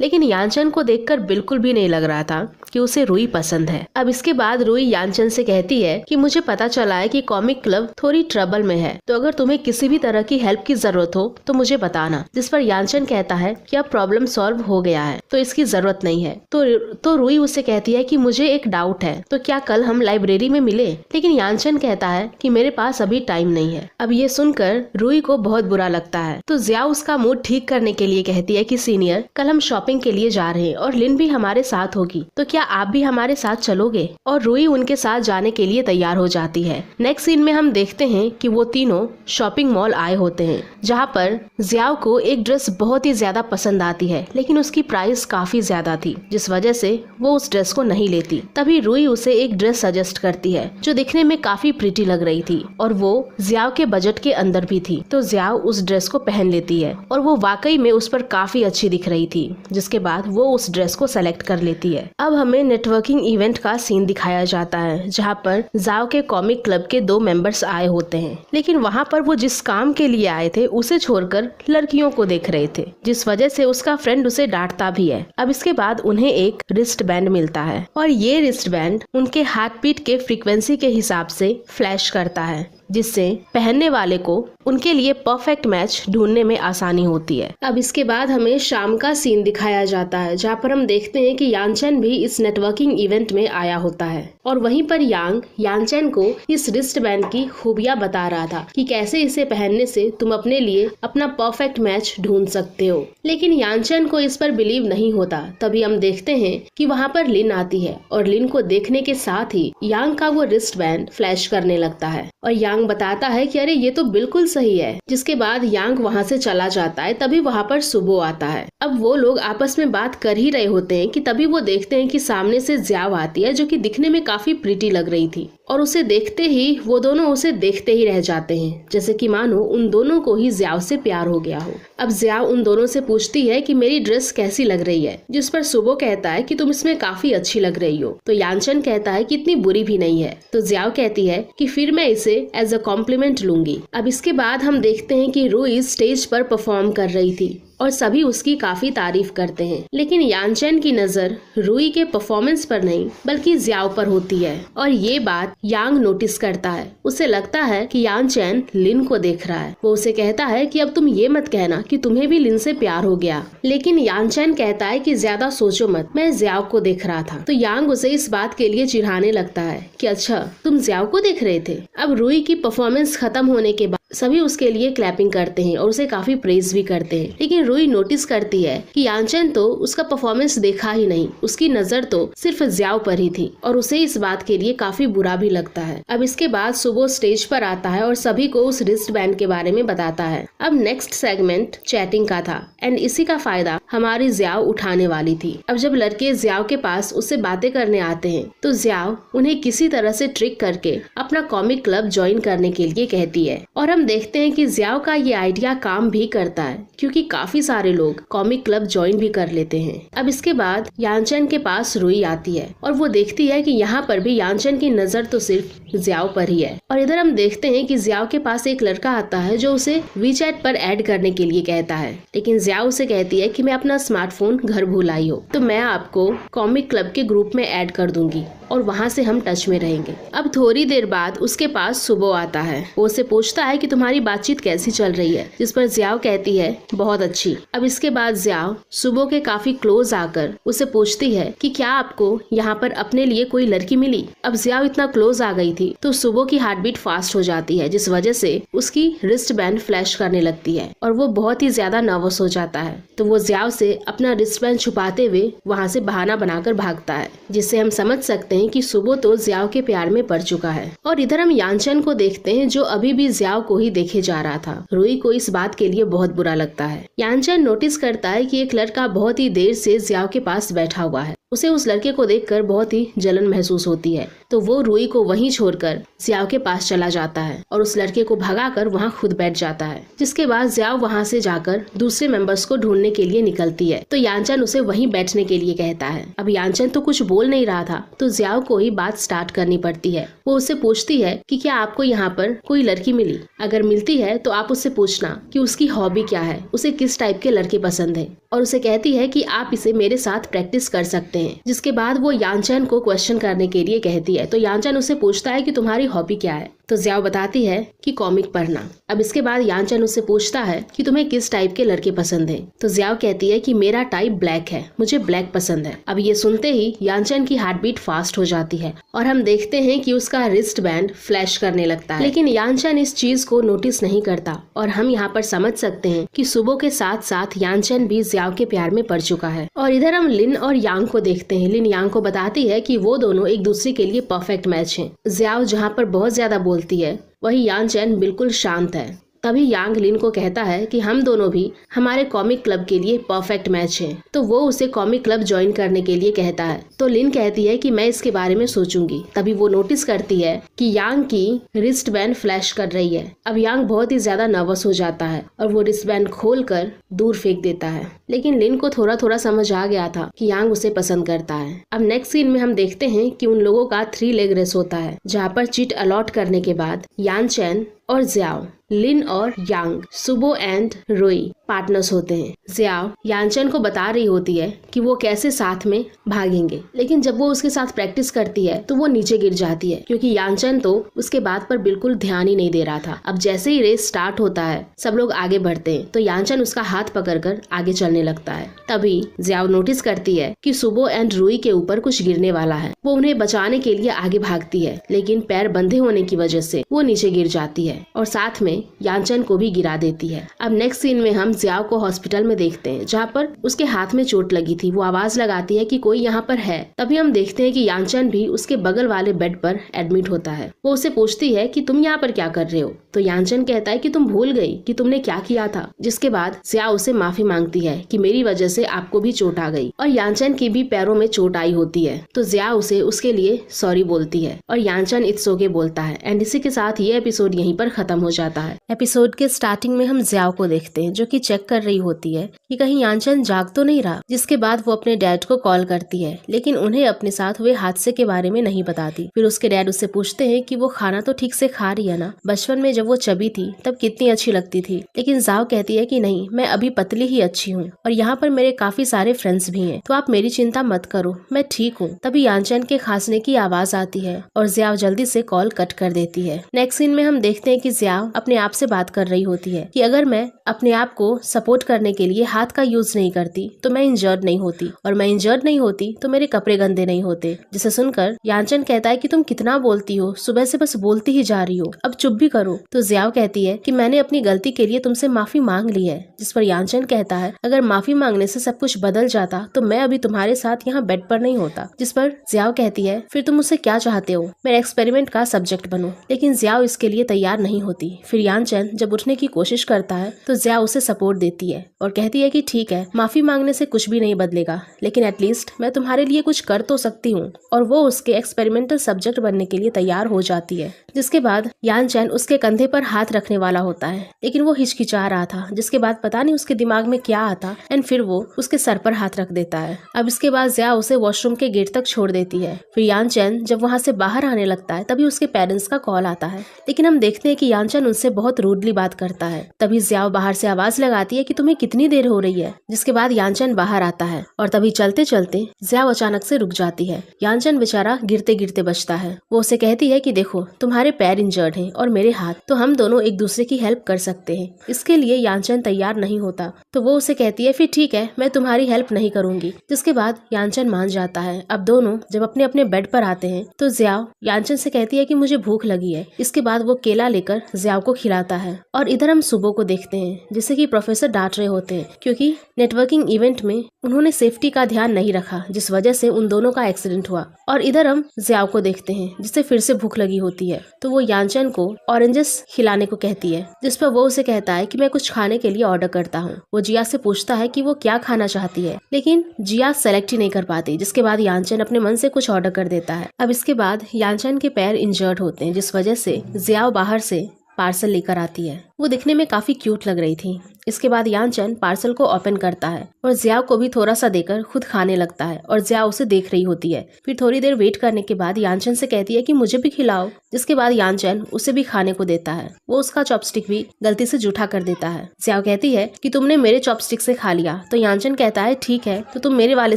लेकिन यानचेन को देखकर बिल्कुल भी नहीं लग रहा था कि उसे रुई पसंद है। अब इसके बाद रुई यानचेन से कहती है कि मुझे पता चला है कि कॉमिक क्लब थोड़ी ट्रबल में है, तो अगर तुम्हें किसी भी तरह की हेल्प की जरूरत हो तो मुझे बताना। जिस पर यानचेन कहता है कि अब प्रॉब्लम सॉल्व हो गया है तो इसकी जरूरत नहीं है। तो रुई उससे कहती है कि मुझे एक डाउट है, तो क्या कल हम लाइब्रेरी में मिले? लेकिन यानचेन कहता है कि मेरे पास अभी टाइम नहीं है। अब ये सुनकर रुई को बहुत बुरा लगता है, तो जियाओ उसका मूड ठीक करने के लिए कहती है कि सीनियर कल हम शॉपिंग के लिए जा रहे हैं और लिन भी हमारे साथ होगी, तो क्या आप भी हमारे साथ चलोगे? और रुई उनके साथ जाने के लिए तैयार हो जाती है। नेक्स्ट सीन में हम देखते हैं कि वो तीनों शॉपिंग मॉल आए होते हैं, जहाँ पर जियाओ को एक ड्रेस बहुत ही ज्यादा पसंद आती है, लेकिन उसकी प्राइस काफी ज्यादा थी, जिस वजह से वो उस ड्रेस को नहीं लेती। तभी रुई उसे एक ड्रेस सजेस्ट करती है जो दिखने में काफी प्रिटी लग रही थी और वो जियाओ के बजट के अंदर भी थी। तो जियाओ उस ड्रेस को पहन लेती है और वो वाकई में उस पर काफी अच्छी दिख रही थी, जिसके बाद वो उस ड्रेस को सेलेक्ट कर लेती है। अब हमें नेटवर्किंग इवेंट का सीन दिखाया जाता है, जहाँ पर जियाओ के कॉमिक क्लब के 2 मेंबर्स आए होते हैं, लेकिन वहाँ पर वो जिस काम के लिए आए थे उसे छोड़कर लड़कियों को देख रहे थे, जिस वजह से उसका फ्रेंड उसे डांटता भी है। अब इसके बाद उन्हें एक रिस्ट बैंड मिलता है और ये रिस्ट बैंड उनके हार्ट बीट के फ्रीक्वेंसी के हिसाब से फ्लैश करता है, जिससे पहनने वाले को उनके लिए परफेक्ट मैच ढूंढने में आसानी होती है। अब इसके बाद हमें शाम का सीन दिखाया जाता है, जहाँ पर हम देखते हैं कि यानचेन भी इस नेटवर्किंग इवेंट में आया होता है और वहीं पर यांग यानचेन को इस रिस्ट बैंड की खूबियां बता रहा था कि कैसे इसे पहनने से तुम अपने लिए अपना परफेक्ट मैच ढूंढ सकते हो। लेकिन यानचेन को इस पर बिलीव नहीं होता। तभी हम देखते हैं कि वहाँ पर लिन आती है और लिन को देखने के साथ ही यांग का वो रिस्ट बैंड फ्लैश करने लगता है और यांग बताता है कि अरे ये तो बिल्कुल सही है। जिसके बाद यांग वहाँ से चला जाता है। तभी वहाँ पर सुबो आता है। अब वो लोग आपस में बात कर ही रहे होते हैं कि तभी वो देखते हैं कि सामने से जियाओ आती है, जो कि दिखने में काफी प्रिटी लग रही थी और उसे देखते ही वो दोनों उसे देखते ही रह जाते हैं, जैसे कि मानो उन दोनों को ही जियाओ से प्यार हो गया हो। अब जियाओ उन दोनों से पूछती है कि मेरी ड्रेस कैसी लग रही है, जिस पर सुबो कहता है कि तुम इसमें काफी अच्छी लग रही हो। तो यानचेन कहता है कि इतनी बुरी भी नहीं है। तो जियाओ कहती है कि फिर मैं इसे एज अ कॉम्प्लीमेंट लूंगी। अब इसके बाद हम देखते हैं कि रुई स्टेज पर परफॉर्म कर रही थी और सभी उसकी काफी तारीफ करते हैं, लेकिन यानचेन की नजर रुई के परफॉर्मेंस पर नहीं बल्कि जियाओ पर होती है और ये बात यांग नोटिस करता है। उसे लगता है कि यानचेन लिन को देख रहा है। वो उसे कहता है कि अब तुम ये मत कहना कि तुम्हें भी लिन से प्यार हो गया, लेकिन यानचेन कहता है कि ज्यादा सोचो मत, मैं जियाओ को देख रहा था। तो यांग उसे इस बात के लिए चिढ़ाने लगता है कि अच्छा तुम जियाओ को देख रहे थे। अब रुई की परफॉर्मेंस खत्म होने के बाद सभी उसके लिए क्लैपिंग करते हैं और उसे काफी प्रेज भी करते हैं, लेकिन रुई नोटिस करती है कि यानचेन तो उसका परफॉर्मेंस देखा ही नहीं, उसकी नजर तो सिर्फ जियाओ पर ही थी और उसे इस बात के लिए काफी बुरा भी लगता है। अब इसके बाद सुबो स्टेज पर आता है और सभी को उस रिस्ट बैंड के बारे में बताता है। अब नेक्स्ट सेगमेंट चैटिंग का था एंड इसी का फायदा हमारी जियाओ उठाने वाली थी। अब जब लड़के जियाओ के पास उससे बातें करने आते हैं तो जियाओ उन्हें किसी तरह से ट्रिक करके अपना कॉमिक क्लब ज्वाइन करने के लिए कहती है और हम देखते हैं कि जियाओ का ये आइडिया काम भी करता है, क्योंकि काफी सारे लोग कॉमिक क्लब ज्वाइन भी कर लेते हैं। अब इसके बाद यानचेन के पास रुई आती है और वो देखती है कि यहाँ पर भी यानचेन की नजर तो सिर्फ जियाओ पर ही है और इधर हम देखते हैं कि जियाओ के पास एक लड़का आता है जो उसे वीचैट पर ऐड करने के लिए कहता है, लेकिन जियाओ उसे कहती है कि मैं अपना स्मार्टफोन घर भूल आई हूँ, तो मैं आपको कॉमिक क्लब के ग्रुप में ऐड कर दूंगी और वहाँ से हम टच में रहेंगे। अब थोड़ी देर बाद उसके पास सुबो आता है। वो उसे पूछता है कि तुम्हारी बातचीत कैसी चल रही है, जिस पर जियाओ कहती है बहुत अच्छी। अब इसके बाद जियाओ सुबो के काफी क्लोज आकर उसे पूछती है कि क्या आपको यहाँ पर अपने लिए कोई लड़की मिली। अब जियाओ इतना क्लोज आ गई थी तो सुबो की हार्ट बीट फास्ट हो जाती है, जिस वजह से उसकी रिस्ट बैंड फ्लैश करने लगती है और वो बहुत ही ज्यादा नर्वस हो जाता है। तो वो जियाओ से अपना रिस्ट बैंड छुपाते हुए वहाँ से बहाना बनाकर भागता है, जिससे हम समझ सकते करते हैं कि सुबो तो जियाओ के प्यार में पड़ चुका है और इधर हम यानचन को देखते हैं जो अभी भी जियाओ को ही देखे जा रहा था। रुई को इस बात के लिए बहुत बुरा लगता है। यानचन नोटिस करता है कि एक लड़का बहुत ही देर से जियाओ के पास बैठा हुआ है। उसे उस लड़के को देखकर बहुत ही जलन महसूस होती है, तो वो रुई को वहीं छोड़कर जियाओ के पास चला जाता है और उस लड़के को भगाकर वहां खुद बैठ जाता है। जिसके बाद जियाओ वहां से जाकर दूसरे मेंबर्स को ढूंढने के लिए निकलती है, तो यानचन उसे वहीं बैठने के लिए कहता है। अब यानचन तो कुछ बोल नहीं रहा था, तो जियाओ को ही बात स्टार्ट करनी पड़ती है। वो उससे पूछती है कि क्या आपको यहाँ पर कोई लड़की मिली? अगर मिलती है तो आप उससे पूछना कि उसकी हॉबी क्या है, उसे किस टाइप के लड़के पसंद है, और उसे कहती है कि आप इसे मेरे साथ प्रैक्टिस कर सकते हैं। जिसके बाद वो यानचन को क्वेश्चन करने के लिए कहती है, तो यानचन उससे पूछता है कि तुम्हारी हॉबी क्या है, तो जियाओ बताती है कि कॉमिक पढ़ना। अब इसके बाद यानचन उससे पूछता है कि तुम्हें किस टाइप के लड़के पसंद हैं, तो जियाओ कहती है कि मेरा टाइप ब्लैक है, मुझे ब्लैक पसंद है। अब ये सुनते ही यानचन की हार्ट बीट फास्ट हो जाती है और हम देखते हैं कि उसका रिस्ट बैंड फ्लैश करने लगता है, लेकिन यानचन इस चीज को नोटिस नहीं करता और हम यहाँ पर समझ सकते हैं कि सुबो के साथ साथ यानचन भी जियाओ के प्यार में पड़ चुका है। और इधर हम लिन और यांग को देखते हैं। लिन यांग को बताती है कि वो दोनों एक दूसरे के लिए परफेक्ट मैच हैं। जियाओ जहाँ पर बहुत ज्यादा बोलती है, वही यानचन बिल्कुल शांत है। तभी यांग लिन को कहता है कि हम दोनों भी हमारे कॉमिक क्लब के लिए परफेक्ट मैच हैं। तो वो उसे कॉमिक क्लब ज्वाइन करने के लिए कहता है, तो लिन कहती है कि मैं इसके बारे में सोचूंगी। तभी वो नोटिस करती है कि यांग की रिस्ट बैंड फ्लैश कर रही है। अब यांग बहुत ही ज्यादा नर्वस हो जाता है और वो रिस्ट बैंड खोलकर दूर फेंक देता है, लेकिन लिन को थोड़ा थोड़ा समझ आ गया था कि यांग उसे पसंद करता है। अब नेक्स्ट सीन में हम देखते हैं कि उन लोगों का 3 लेग रेस होता है, जहाँ पर चीट अलॉट करने के बाद यानचन और जियाओ, लिन और यांग, सुबो एंड रुई पार्टनर्स होते हैं। जियाओ यानचन को बता रही होती है कि वो कैसे साथ में भागेंगे, लेकिन जब वो उसके साथ प्रैक्टिस करती है तो वो नीचे गिर जाती है, क्योंकि यानचन तो उसके बात पर बिल्कुल ध्यान ही नहीं दे रहा था। अब जैसे ही रेस स्टार्ट होता है, सब लोग आगे बढ़ते हैं, तो यानचन उसका हाथ पकड़कर आगे चलने लगता है। तभी जियाओ नोटिस करती है कि सुबो एंड रुई के ऊपर कुछ गिरने वाला है। वो उन्हें बचाने के लिए आगे भागती है, लेकिन पैर बंधे होने की वजह से वो नीचे गिर जाती है और साथ में यानचन को भी गिरा देती है। अब नेक्स्ट सीन में हम जियाओ को हॉस्पिटल में देखते हैं, जहाँ पर उसके हाथ में चोट लगी थी। वो आवाज लगाती है कि कोई यहाँ पर है। तभी हम देखते हैं कि यानचन भी उसके बगल वाले बेड पर एडमिट होता है। वो उससे पूछती है कि तुम यहाँ पर क्या कर रहे हो, तो यानचन कहता है कि तुम भूल गई कि तुमने क्या किया था। जिसके बाद जियाओ उसे माफी मांगती है कि मेरी वजह से आपको भी चोट आ गई, और यानचन की भी पैरों में चोट आई होती है, तो जियाओ उसे उसके लिए सॉरी बोलती है और यानचन इट्स ओके बोलता है। एंड इसी के साथ ये एपिसोड यहीं पर खत्म हो जाता है। एपिसोड के स्टार्टिंग में हम जियाओ को देखते हैं, जो कि चेक कर रही होती है कि कहीं यानचन जाग तो नहीं रहा। जिसके बाद वो अपने डैड को कॉल करती है, लेकिन उन्हें अपने साथ हुए हादसे के बारे में नहीं बताती। फिर उसके डैड उससे पूछते हैं कि वो खाना तो ठीक से खा रही है ना, बचपन में जब वो चबी थी तब कितनी अच्छी लगती थी। लेकिन जियाओ कहती है कि नहीं, मैं अभी पतली ही अच्छी हूँ और यहाँ पर मेरे काफी सारे फ्रेंड्स भी हैं, तो आप मेरी चिंता मत करो, मैं ठीक हूँ। तभी यानचन के खांसने की आवाज आती है और जियाओ जल्दी से कॉल कट कर देती है। नेक्स्ट सीन में हम देखते हैं कि जियाओ अपने आप से बात कर रही होती है कि अगर मैं अपने आप को सपोर्ट करने के लिए हाथ का यूज नहीं करती तो मैं इंजर्ड नहीं होती, और मैं इंजर्ड नहीं होती तो मेरे कपड़े गंदे नहीं होते। जिसे सुनकर यानचन कहता है कि तुम कितना बोलती हो, सुबह से बस बोलती ही जा रही हो, अब चुप भी करो। तो जियाओ कहती है कि मैंने अपनी गलती के लिए तुमसे माफी मांग ली है। जिस पर यानचन कहता है अगर माफी मांगने से सब कुछ बदल जाता तो मैं अभी तुम्हारे साथ यहाँ बेड पर नहीं होता। जिस पर जियाओ कहती है फिर तुम मुझसे क्या चाहते हो, मेरे एक्सपेरिमेंट का सब्जेक्ट बनो। लेकिन जियाओ इसके लिए तैयार नहीं होती। फिर यानचन जब उठने की कोशिश करता है तो जियाओ उसे सपोर्ट देती है और कहती है कि ठीक है, माफी मांगने से कुछ भी नहीं बदलेगा, लेकिन एटलीस्ट मैं तुम्हारे लिए कुछ कर तो सकती हूँ। और वो उसके एक्सपेरिमेंटल सब्जेक्ट बनने के लिए तैयार हो जाती है। जिसके बाद यानचन उसके कंधे पर हाथ रखने वाला होता है, लेकिन वो हिचकिचा रहा था। जिसके बाद पता नहीं उसके दिमाग में क्या आता एंड फिर वो उसके सर पर हाथ रख देता है। अब इसके बाद जियाओ उसे वॉशरूम के गेट तक छोड़ देती है। फिर यानचन जब वहाँ से बाहर आने लगता है तभी उसके पेरेंट्स का कॉल आता है, लेकिन हम देखते हैं कि यानचन उनसे बहुत रूडली बात करता है। तभी जियाओ बाहर से आवाज लगाती है कि तुम्हें कितनी देर हो रही है। जिसके बाद यानचन बाहर आता है और तभी चलते चलते जियाओ अचानक से रुक जाती है। यानचन बेचारा गिरते गिरते बचता है। वो उसे कहती है कि देखो तुम्हारे पैर इंजर्ड हैं और मेरे हाथ, तो तो हम दोनों एक दूसरे की हेल्प कर सकते हैं। इसके लिए यानचन तैयार नहीं होता तो वो उसे कहती है फिर ठीक है, मैं तुम्हारी हेल्प नहीं करूंगी। जिसके बाद यानचन मान जाता है। अब दोनों जब अपने अपने बेड पर आते हैं तो जियाओ यानचन से कहती है कि मुझे भूख लगी है। इसके बाद वो केला लेकर जियाओ को खिलाता है। और इधर हम सुबो को देखते हैं जिसे कि प्रोफेसर डांट रहे होते हैं क्योंकि नेटवर्किंग इवेंट में उन्होंने सेफ्टी का ध्यान नहीं रखा, जिस वजह से उन दोनों का एक्सीडेंट हुआ। और इधर हम जियाओ को देखते हैं जिसे फिर से भूख लगी होती है तो वो यानचन को ऑरेंजेस खिलाने को कहती है, जिस पर वो उसे कहता है कि मैं कुछ खाने के लिए ऑर्डर करता हूँ। वो जिया से पूछता है कि वो क्या खाना चाहती है, लेकिन जिया सेलेक्ट ही नहीं कर पाती। जिसके बाद यानचन अपने मन से कुछ ऑर्डर कर देता है। अब इसके बाद यानचन के पैर इंजर्ड होते हैं, जिस वजह से जियाओ बाहर से पार्सल लेकर आती है। वो दिखने में काफी क्यूट लग रही थी। इसके बाद यानचन पार्सल को ओपन करता है और जियाओ को भी थोड़ा सा देकर खुद खाने लगता है और जियाओ उसे देख रही होती है। फिर थोड़ी देर वेट करने के बाद यानचन से कहती है कि मुझे भी खिलाओ। जिसके बाद यानचन उसे भी खाने को देता है। वो उसका चॉपस्टिक भी गलती से जूठा कर देता है। जियाओ कहती है कि तुमने मेरे चॉपस्टिक से खा लिया। तो यानचन कहता है ठीक है, तो तुम मेरे वाले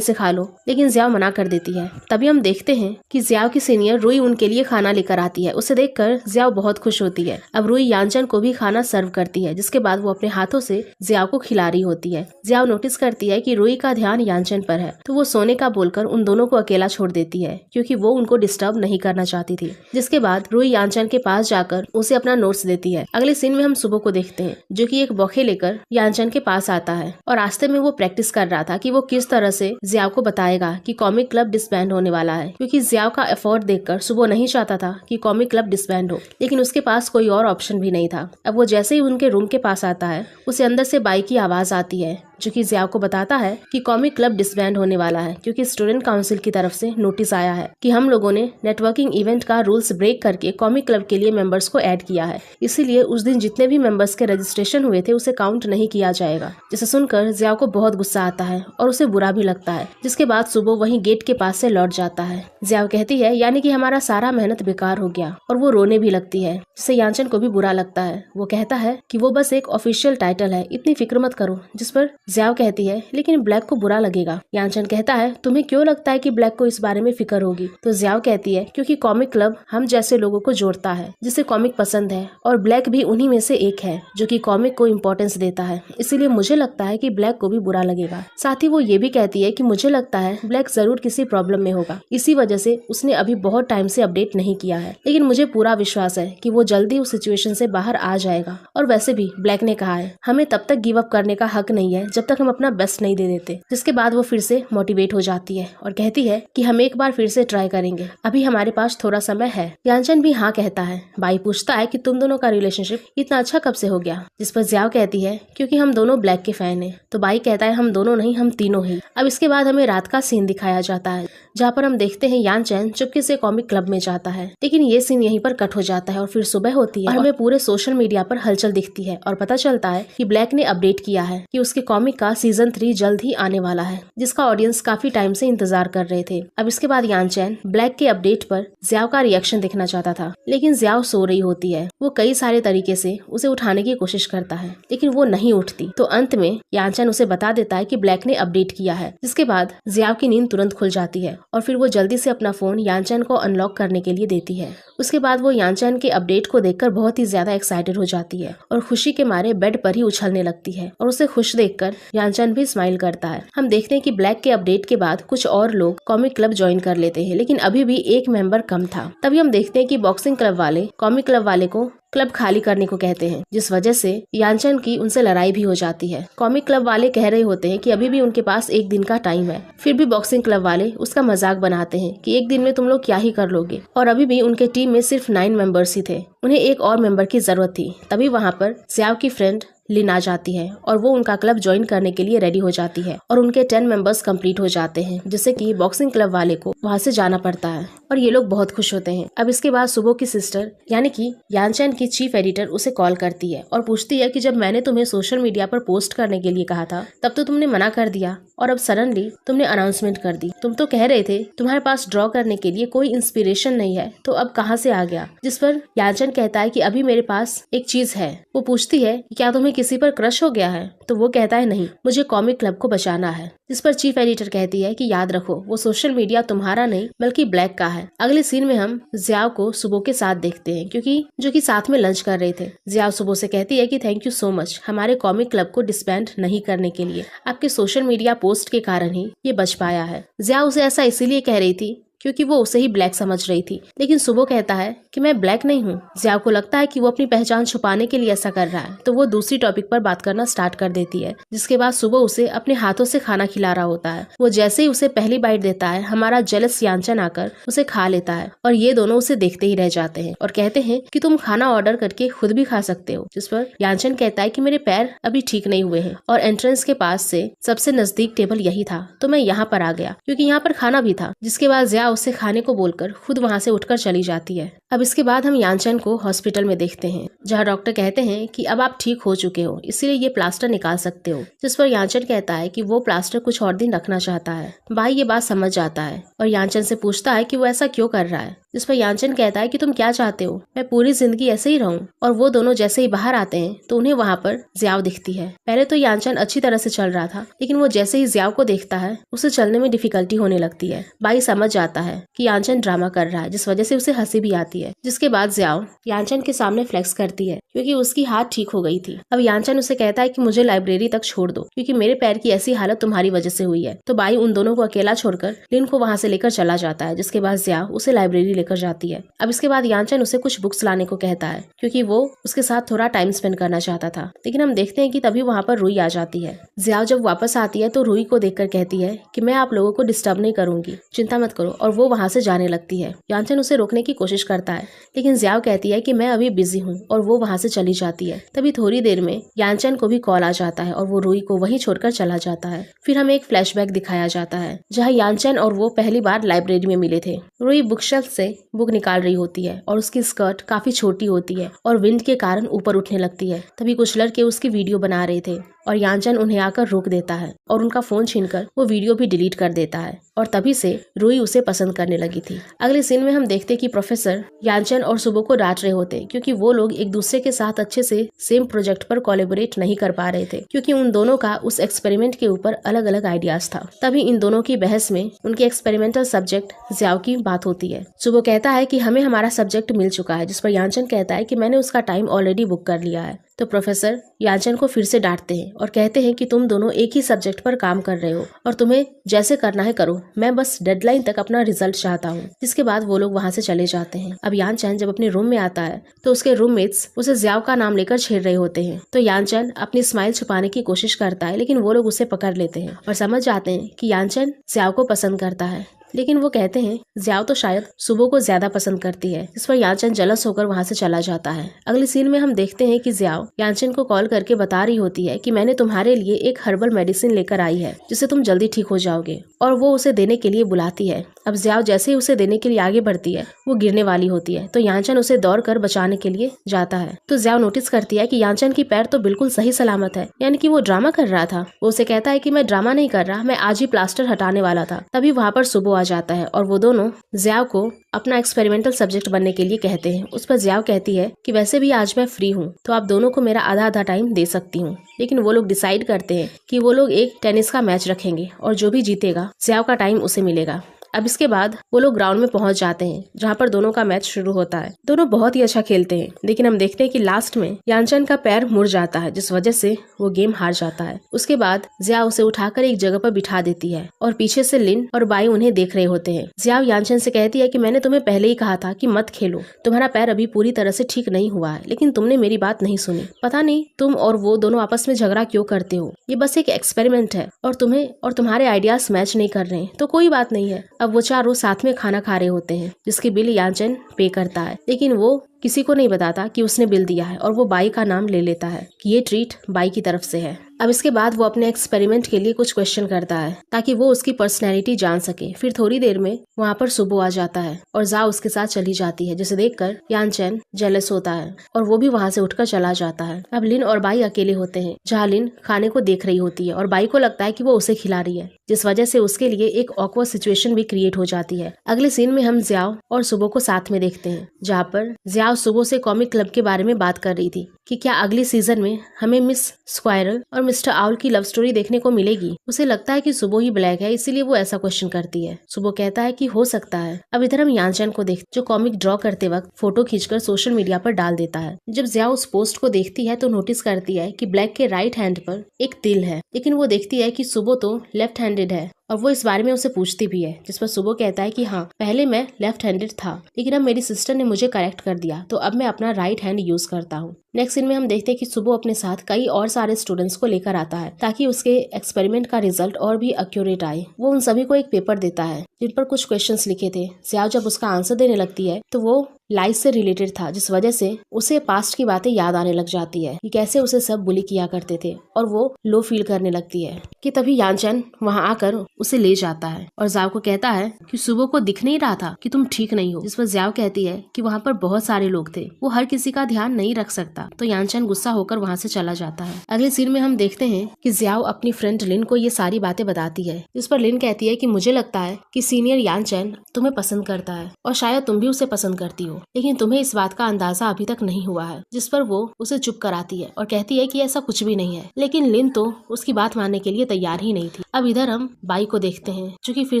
से खा लो, लेकिन जियाओ मना कर देती है। तभी हम देखते हैं कि जियाओ की सीनियर रुई उनके लिए खाना लेकर आती है। उसे देखकर जियाओ बहुत खुश होती है। अब रुई यानचन को भी खाना सर्व करती है। जिसके बाद वो अपने हाथों से जियाओ को खिला रही होती है। जियाओ नोटिस करती है कि रुई का ध्यान यानचन पर है तो वो सोने का बोलकर उन दोनों को अकेला छोड़ देती है क्योंकि वो उनको डिस्टर्ब नहीं करना चाहती थी। जिसके बाद रुई यानचन के पास जाकर उसे अपना नोट्स देती है। अगले सीन में हम सुबो को देखते हैं जो कि एक बौखे लेकर यानचन के पास आता है और रास्ते में वो प्रैक्टिस कर रहा था कि वो किस तरह से जियाओ को बताएगा कि कॉमिक क्लब डिसबैंड होने वाला है, क्योंकि जियाओ का एफर्ट देखकर सुबो नहीं चाहता था कि कॉमिक क्लब डिसबैंड हो, लेकिन उसके पास कोई और ऑप्शन भी नहीं था। अब वो जैसे ही उनके रूम के पास आता है उसे अंदर से बाइक की आवाज आती है जो कि जियाओ को बताता है कि कॉमिक क्लब डिसबैंड होने वाला है, क्योंकि स्टूडेंट काउंसिल की तरफ से नोटिस आया है कि हम लोगों ने नेटवर्किंग इवेंट का रूल्स ब्रेक करके कॉमिक क्लब के लिए मेंबर्स को ऐड किया है। इसीलिए उस दिन जितने भी मेंबर्स के रजिस्ट्रेशन हुए थे उसे काउंट नहीं किया जाएगा। जिसे सुनकर जियाओ को बहुत गुस्सा आता है और उसे बुरा भी लगता है। जिसके बाद सुबह वहीं गेट के पास से लौट जाता है। जियाओ कहती है यानी कि हमारा सारा मेहनत बेकार हो गया, और वो रोने भी लगती है जिससे यानचन को भी बुरा लगता है। वो कहता है कि वो बस एक ऑफिशियल टाइटल है, इतनी फिक्र मत करो। जिस पर जियाओ कहती है लेकिन ब्लैक को बुरा लगेगा। यानचन कहता है तुम्हें क्यों लगता है कि ब्लैक को इस बारे में फिक्र होगी? तो जियाओ कहती है क्योंकि कॉमिक क्लब हम जैसे लोगों को जोड़ता है जिसे कॉमिक पसंद है, और ब्लैक भी उन्हीं में से एक है जो कि कॉमिक को इम्पोर्टेंस देता है। इसीलिए मुझे लगता है कि ब्लैक को भी बुरा लगेगा। साथ ही वो ये भी कहती है कि मुझे लगता है ब्लैक जरूर किसी प्रॉब्लम में होगा, इसी वजह से उसने अभी बहुत टाइम से अपडेट नहीं किया है, लेकिन मुझे पूरा विश्वास है कि वो जल्दी उस सिचुएशन से बाहर आ जाएगा। और वैसे भी ब्लैक ने कहा है हमें तब तक गिव अप करने का हक नहीं है जब तक हम अपना बेस्ट नहीं दे देते। जिसके बाद वो फिर से मोटिवेट हो जाती है और कहती है कि हम एक बार फिर से ट्राई करेंगे, अभी हमारे पास थोड़ा समय है। यानचन भी हाँ कहता है। बाई पूछता है कि तुम दोनों का रिलेशनशिप इतना अच्छा कब से हो गया? जिस पर जियाओ कहती है क्योंकि हम दोनों ब्लैक के फैन हैं। तो बाई कहता है हम दोनों नहीं, हम तीनों ही। अब इसके बाद हमें रात का सीन दिखाया जाता है जहाँ पर हम देखते हैं यानचन चुपके से कॉमिक क्लब में जाता है, लेकिन ये सीन यहीं पर कट हो जाता है और फिर सुबह होती है और हमें पूरे सोशल मीडिया पर हलचल दिखती है और पता चलता है कि ब्लैक ने अपडेट किया है कि उसके कॉमिक का सीजन 3 जल्द ही आने वाला है, जिसका ऑडियंस काफी टाइम से इंतजार कर रहे थे। अब इसके बाद यानचन ब्लैक के अपडेट पर जियाओ का रिएक्शन देखना चाहता था, लेकिन जियाओ सो रही होती है। वो कई सारे तरीके से उसे उठाने की कोशिश करता है, लेकिन वो नहीं उठती। तो अंत में यानचन उसे बता देता है कि ब्लैक ने अपडेट किया है। जिसके बाद जियाओ की नींद तुरंत खुल जाती है और फिर वो जल्दी से अपना फोन यानचन को अनलॉक करने के लिए देती है। उसके बाद वो यानचन के अपडेट को देखकर बहुत ही ज्यादा एक्साइटेड हो जाती है और खुशी के मारे बेड पर ही उछलने लगती है, और उसे खुश देखकर यानचन भी स्माइल करता है। हम देखते हैं कि ब्लैक के अपडेट के बाद कुछ और लोग कॉमिक क्लब ज्वाइन कर लेते हैं, लेकिन अभी भी एक मेंबर कम था। तभी हम देखते हैं कि बॉक्सिंग क्लब वाले कॉमिक क्लब वाले को क्लब खाली करने को कहते हैं, जिस वजह से यानचन की उनसे लड़ाई भी हो जाती है। कॉमिक क्लब वाले कह रहे होते हैं कि अभी भी उनके पास एक दिन का टाइम है, फिर भी बॉक्सिंग क्लब वाले उसका मजाक बनाते हैं कि एक दिन में तुम लोग क्या ही कर लोगे, और अभी भी उनके टीम में सिर्फ 9 मेंबर्स ही थे, उन्हें एक और मेंबर की जरूरत थी। तभी वहाँ पर जियाओ की फ्रेंड लिन आ जाती है और वो उनका क्लब ज्वाइन करने के लिए रेडी हो जाती है और उनके 10 मेंबर्स कंप्लीट हो जाते हैं, जिससे कि बॉक्सिंग क्लब वाले को वहाँ से जाना पड़ता है और ये लोग बहुत खुश होते हैं। अब इसके बाद सुबो की सिस्टर यानी कि यानचन की चीफ एडिटर उसे कॉल करती है और पूछती है कि जब मैंने तुम्हें सोशल मीडिया पर पोस्ट करने के लिए कहा था तब तो तुमने मना कर दिया, और अब सडनली तुमने अनाउंसमेंट कर दी। तुम तो कह रहे थे तुम्हारे पास ड्रॉ करने के लिए कोई इंस्पिरेशन नहीं है, तो अब कहाँ से आ गया? जिस पर यानचन कहता है कि अभी मेरे पास एक चीज है। वो पूछती है कि क्या तुम्हें किसी पर क्रश हो गया है? तो वो कहता है नहीं, मुझे कॉमिक क्लब को बचाना है। जिस पर चीफ एडिटर कहती है कि याद रखो वो सोशल मीडिया तुम्हारा नहीं बल्कि ब्लैक का है। अगले सीन में हम जियाओ को सुबो के साथ देखते हैं क्योंकि जो कि साथ में लंच कर रहे थे। जियाओ सुबो से कहती है कि थैंक यू सो मच हमारे कॉमिक क्लब को डिसबैंड नहीं करने के लिए। आपके सोशल मीडिया पोस्ट के कारण ही ये बच पाया है। जियाओ उसे ऐसा इसीलिए कह रही थी क्योंकि वो उसे ही ब्लैक समझ रही थी, लेकिन सुबो कहता है कि मैं ब्लैक नहीं हूँ। जियाओ को लगता है कि वो अपनी पहचान छुपाने के लिए ऐसा कर रहा है, तो वो दूसरी टॉपिक पर बात करना स्टार्ट कर देती है। जिसके बाद सुबो उसे अपने हाथों से खाना खिला रहा होता है। वो जैसे ही उसे पहली बाइट देता है, हमारा जेलस यानचन आकर उसे खा लेता है और ये दोनों उसे देखते ही रह जाते हैं और कहते हैं कि तुम खाना ऑर्डर करके खुद भी खा सकते हो। जिस पर यानचन कहता है कि मेरे पैर अभी ठीक नहीं हुए हैं और एंट्रेंस के पास से सबसे नजदीक टेबल यही था, तो मैं यहाँ पर आ गया क्योंकि यहाँ पर खाना भी था। जिसके बाद जियाओ उसे खाने को बोलकर खुद वहाँ से उठकर चली जाती है। अब इसके बाद हम यानचन को हॉस्पिटल में देखते हैं जहाँ डॉक्टर कहते हैं कि अब आप ठीक हो चुके हो, इसलिए ये प्लास्टर निकाल सकते हो। जिस पर यानचन कहता है कि वो प्लास्टर कुछ और दिन रखना चाहता है। भाई ये बात समझ जाता है और यानचन से पूछता है कि वो ऐसा क्यों कर रहा है। जिस पर यानचन कहता है कि तुम क्या चाहते हो, मैं पूरी जिंदगी ऐसे ही रहूं। और वो दोनों जैसे ही बाहर आते हैं तो उन्हें वहाँ पर जियाओ दिखती है। पहले तो यानचन अच्छी तरह से चल रहा था, लेकिन वो जैसे ही जियाओ को देखता है उसे चलने में डिफिकल्टी होने लगती है। भाई समझ जाता है कि यानचन ड्रामा कर रहा है, जिस वजह से उसे हंसी भी आती है। जिसके बाद जियाओ यानचन के सामने फ्लेक्स करती है क्योंकि उसकी हाथ ठीक हो गई थी। अब यानचन उसे कहता है कि मुझे लाइब्रेरी तक छोड़ दो क्योंकि मेरे पैर की ऐसी हालत तुम्हारी वजह से हुई है। तो भाई उन दोनों को अकेला छोड़कर लिन को वहाँ से लेकर चला जाता है। जिसके बाद जियाओ उसे लाइब्रेरी लेकर जाती है। अब इसके बाद यानचन उसे कुछ बुक्स लाने को कहता है क्योंकि वो उसके साथ थोड़ा टाइम स्पेंड करना चाहता था, लेकिन हम देखते हैं कि तभी वहाँ पर रुई आ जाती है। जियाओ जब वापस आती है तो रुई को देखकर कहती है कि मैं आप लोगों को डिस्टर्ब नहीं करूंगी, चिंता मत करो, और वो वहाँ से जाने लगती है। यानचन उसे रोकने की कोशिश करता है, लेकिन जियाओ कहती है कि मैं अभी बिजी हूँ और वो वहाँ से चली जाती है। तभी थोड़ी देर में यानचन को भी कॉल आ जाता है और वो रुई को वहीं छोड़कर चला जाता है। फिर हमें एक फ्लैशबैक दिखाया जाता है जहाँ यानचन और वो पहली बार लाइब्रेरी में मिले थे। रुई बुकशेल्फ से बुक निकाल रही होती है और उसकी स्कर्ट काफी छोटी होती है और विंड के कारण ऊपर उठने लगती है। तभी कुछ लड़के उसकी वीडियो बना रहे थे और यानचन उन्हें आकर रोक देता है और उनका फोन छीनकर वो वीडियो भी डिलीट कर देता है और तभी से रुई उसे पसंद करने लगी थी। अगले सीन में हम देखते कि प्रोफेसर यानचन और सुबो को डांट रहे होते क्योंकि वो लोग एक दूसरे के साथ अच्छे से सेम प्रोजेक्ट पर कोलैबोरेट नहीं कर पा रहे थे क्योंकि उन दोनों का उस एक्सपेरिमेंट के ऊपर अलग अलग आइडियाज था। तभी इन दोनों की बहस में उनके एक्सपेरिमेंटल सब्जेक्ट जियाओ की बात होती है। सुबो कहता है कि हमें हमारा सब्जेक्ट मिल चुका है, जिस पर यानचन कहता है कि मैंने उसका टाइम ऑलरेडी बुक कर लिया है। तो प्रोफेसर यानचन को फिर से डांटते हैं और कहते हैं कि तुम दोनों एक ही सब्जेक्ट पर काम कर रहे हो और तुम्हें जैसे करना है करो, मैं बस डेडलाइन तक अपना रिजल्ट चाहता हूँ। जिसके बाद वो लोग वहाँ से चले जाते हैं। अब यानचन जब अपने रूम में आता है तो उसके रूममेट्स उसे जियाओ का नाम लेकर छेड़ रहे होते हैं। तो यानचन अपनी स्माइल छुपाने की कोशिश करता है, लेकिन वो लोग उसे पकड़ लेते हैं और समझ जाते हैं कि यानचन जियाओ को पसंद करता है। लेकिन वो कहते हैं जियाओ तो शायद सुबो को ज्यादा पसंद करती है। इस पर यानचन जलस होकर वहाँ से चला जाता है। अगले सीन में हम देखते हैं कि जियाओ यानचन को कॉल करके बता रही होती है कि मैंने तुम्हारे लिए एक हर्बल मेडिसिन लेकर आई है जिससे तुम जल्दी ठीक हो जाओगे, और वो उसे देने के लिए बुलाती है। अब जियाओ जैसे ही उसे देने के लिए आगे बढ़ती है वो गिरने वाली होती है, तो यानचन उसे दौड़ कर बचाने के लिए जाता है। तो जियाओ नोटिस करती है कि यानचन की पैर तो बिल्कुल सही सलामत है, यानी कि वो ड्रामा कर रहा था। वो उसे कहता है कि मैं ड्रामा नहीं कर रहा, मैं आज ही प्लास्टर हटाने वाला था। तभी वहाँ पर सुबो आ जाता है और वो दोनों जियाओ को अपना एक्सपेरिमेंटल सब्जेक्ट बनने के लिए कहते हैं। उस पर जियाओ कहती है कि वैसे भी आज मैं फ्री हूँ तो आप दोनों को मेरा आधा आधा टाइम दे सकती हूँ। लेकिन वो लोग डिसाइड करते हैं कि वो लोग एक टेनिस का मैच रखेंगे और जो भी जीतेगा जियाओ का टाइम उसे मिलेगा। अब इसके बाद वो लोग ग्राउंड में पहुंच जाते हैं जहां पर दोनों का मैच शुरू होता है। दोनों बहुत ही अच्छा खेलते हैं, लेकिन हम देखते हैं कि लास्ट में यानचन का पैर मुड़ जाता है जिस वजह से वो गेम हार जाता है। उसके बाद जियाओ उसे उठाकर एक जगह पर बिठा देती है और पीछे से लिन और बाई उन्हें देख रहे होते हैं। जियाओ यानचन से कहती है कि मैंने तुम्हें पहले ही कहा था कि मत खेलो, तुम्हारा पैर अभी पूरी तरह से ठीक नहीं हुआ है, लेकिन तुमने मेरी बात नहीं सुनी। पता नहीं तुम और वो दोनों आपस में झगड़ा क्यों करते हो, ये बस एक एक्सपेरिमेंट है और तुम्हें और तुम्हारे आइडियाज मैच नहीं कर रहे हैं तो कोई बात नहीं है। अब वो चारों साथ में खाना खा रहे होते हैं जिसकी बिल यानचन पे करता है, लेकिन वो किसी को नहीं बताता कि उसने बिल दिया है और वो बाई का नाम ले लेता है कि ये ट्रीट बाई की तरफ से है। अब इसके बाद वो अपने एक्सपेरिमेंट के लिए कुछ क्वेश्चन करता है ताकि वो उसकी पर्सनैलिटी जान सके। फिर थोड़ी देर में वहाँ पर सुबो आ जाता है और जाओ उसके साथ चली जाती है, जिसे देखकर यानचन जेलस होता है और वो भी वहाँ से उठकर चला जाता है। अब लिन और बाई अकेले होते हैं जहाँ लिन खाने को देख रही होती है और बाई को लगता है कि वो उसे खिला रही है, जिस वजह से उसके लिए एक ऑकवर्ड सिचुएशन भी क्रिएट हो जाती है। अगले सीन में हम जियाओ और सुबो को साथ में देखते हैं जहाँ पर जियाओ जियाओ सुबह से कॉमिक क्लब के बारे में बात कर रही थी कि क्या अगले सीजन में हमें मिस स्क्वायरल और मिस्टर आउल की लव स्टोरी देखने को मिलेगी। उसे लगता है कि सुबह ही ब्लैक है, इसीलिए वो ऐसा क्वेश्चन करती है। सुबह कहता है कि हो सकता है। अब इधर हम यानचन को देखते जो कॉमिक ड्रॉ करते वक्त फोटो खींचकर सोशल मीडिया पर डाल देता है। जब जियाओ उस पोस्ट को देखती है तो नोटिस करती है कि ब्लैक के राइट हैंड पर एक तिल है, लेकिन वो देखती है कि सुबह तो लेफ्ट हैंडेड है और वो इस बारे में उसे पूछती भी है, जिस पर सुबह कहता है कि हाँ, पहले मैं लेफ्ट हैंडेड था, लेकिन अब मेरी सिस्टर ने मुझे करेक्ट कर दिया, तो अब मैं अपना राइट हैंड यूज करता हूँ। नेक्स्ट सीन में हम देखते हैं कि सुबह अपने साथ कई और सारे स्टूडेंट्स को लेकर आता है ताकि उसके एक्सपेरिमेंट का रिजल्ट और भी एक्यूरेट आए। वो उन सभी को एक पेपर देता है जिन पर कुछ क्वेश्चंस लिखे थे। जियाओ जब उसका आंसर देने लगती है तो वो लाइफ से रिलेटेड था, जिस वजह से उसे पास्ट की बातें याद आने लग जाती है कि कैसे उसे सब बुली किया करते थे और वो लो फील करने लगती है कि तभी यानचन वहाँ आकर उसे ले जाता है और जियाओ को कहता है कि सुबह को दिख नहीं रहा था कि तुम ठीक नहीं हो, जिस पर जियाओ कहती है कि वहाँ पर बहुत सारे लोग थे, वो हर किसी का ध्यान नहीं रख सकता। तो यानचन गुस्सा होकर वहाँ से चला जाता है। अगले सीन में हम देखते हैं कि जियाओ अपनी फ्रेंड लिन को ये सारी बातें बताती है, जिस पर लिन कहती है कि मुझे लगता है कि सीनियर यानचन तुम्हें पसंद करता है और शायद तुम भी उसे पसंद करती हो, लेकिन तुम्हें इस बात का अंदाजा अभी तक नहीं हुआ है। जिस पर वो उसे चुप कराती है और कहती है कि ऐसा कुछ भी नहीं है, लेकिन लिन तो उसकी बात मानने के लिए तैयार ही नहीं थी। अब इधर हम बाई को देखते हैं जो कि फिर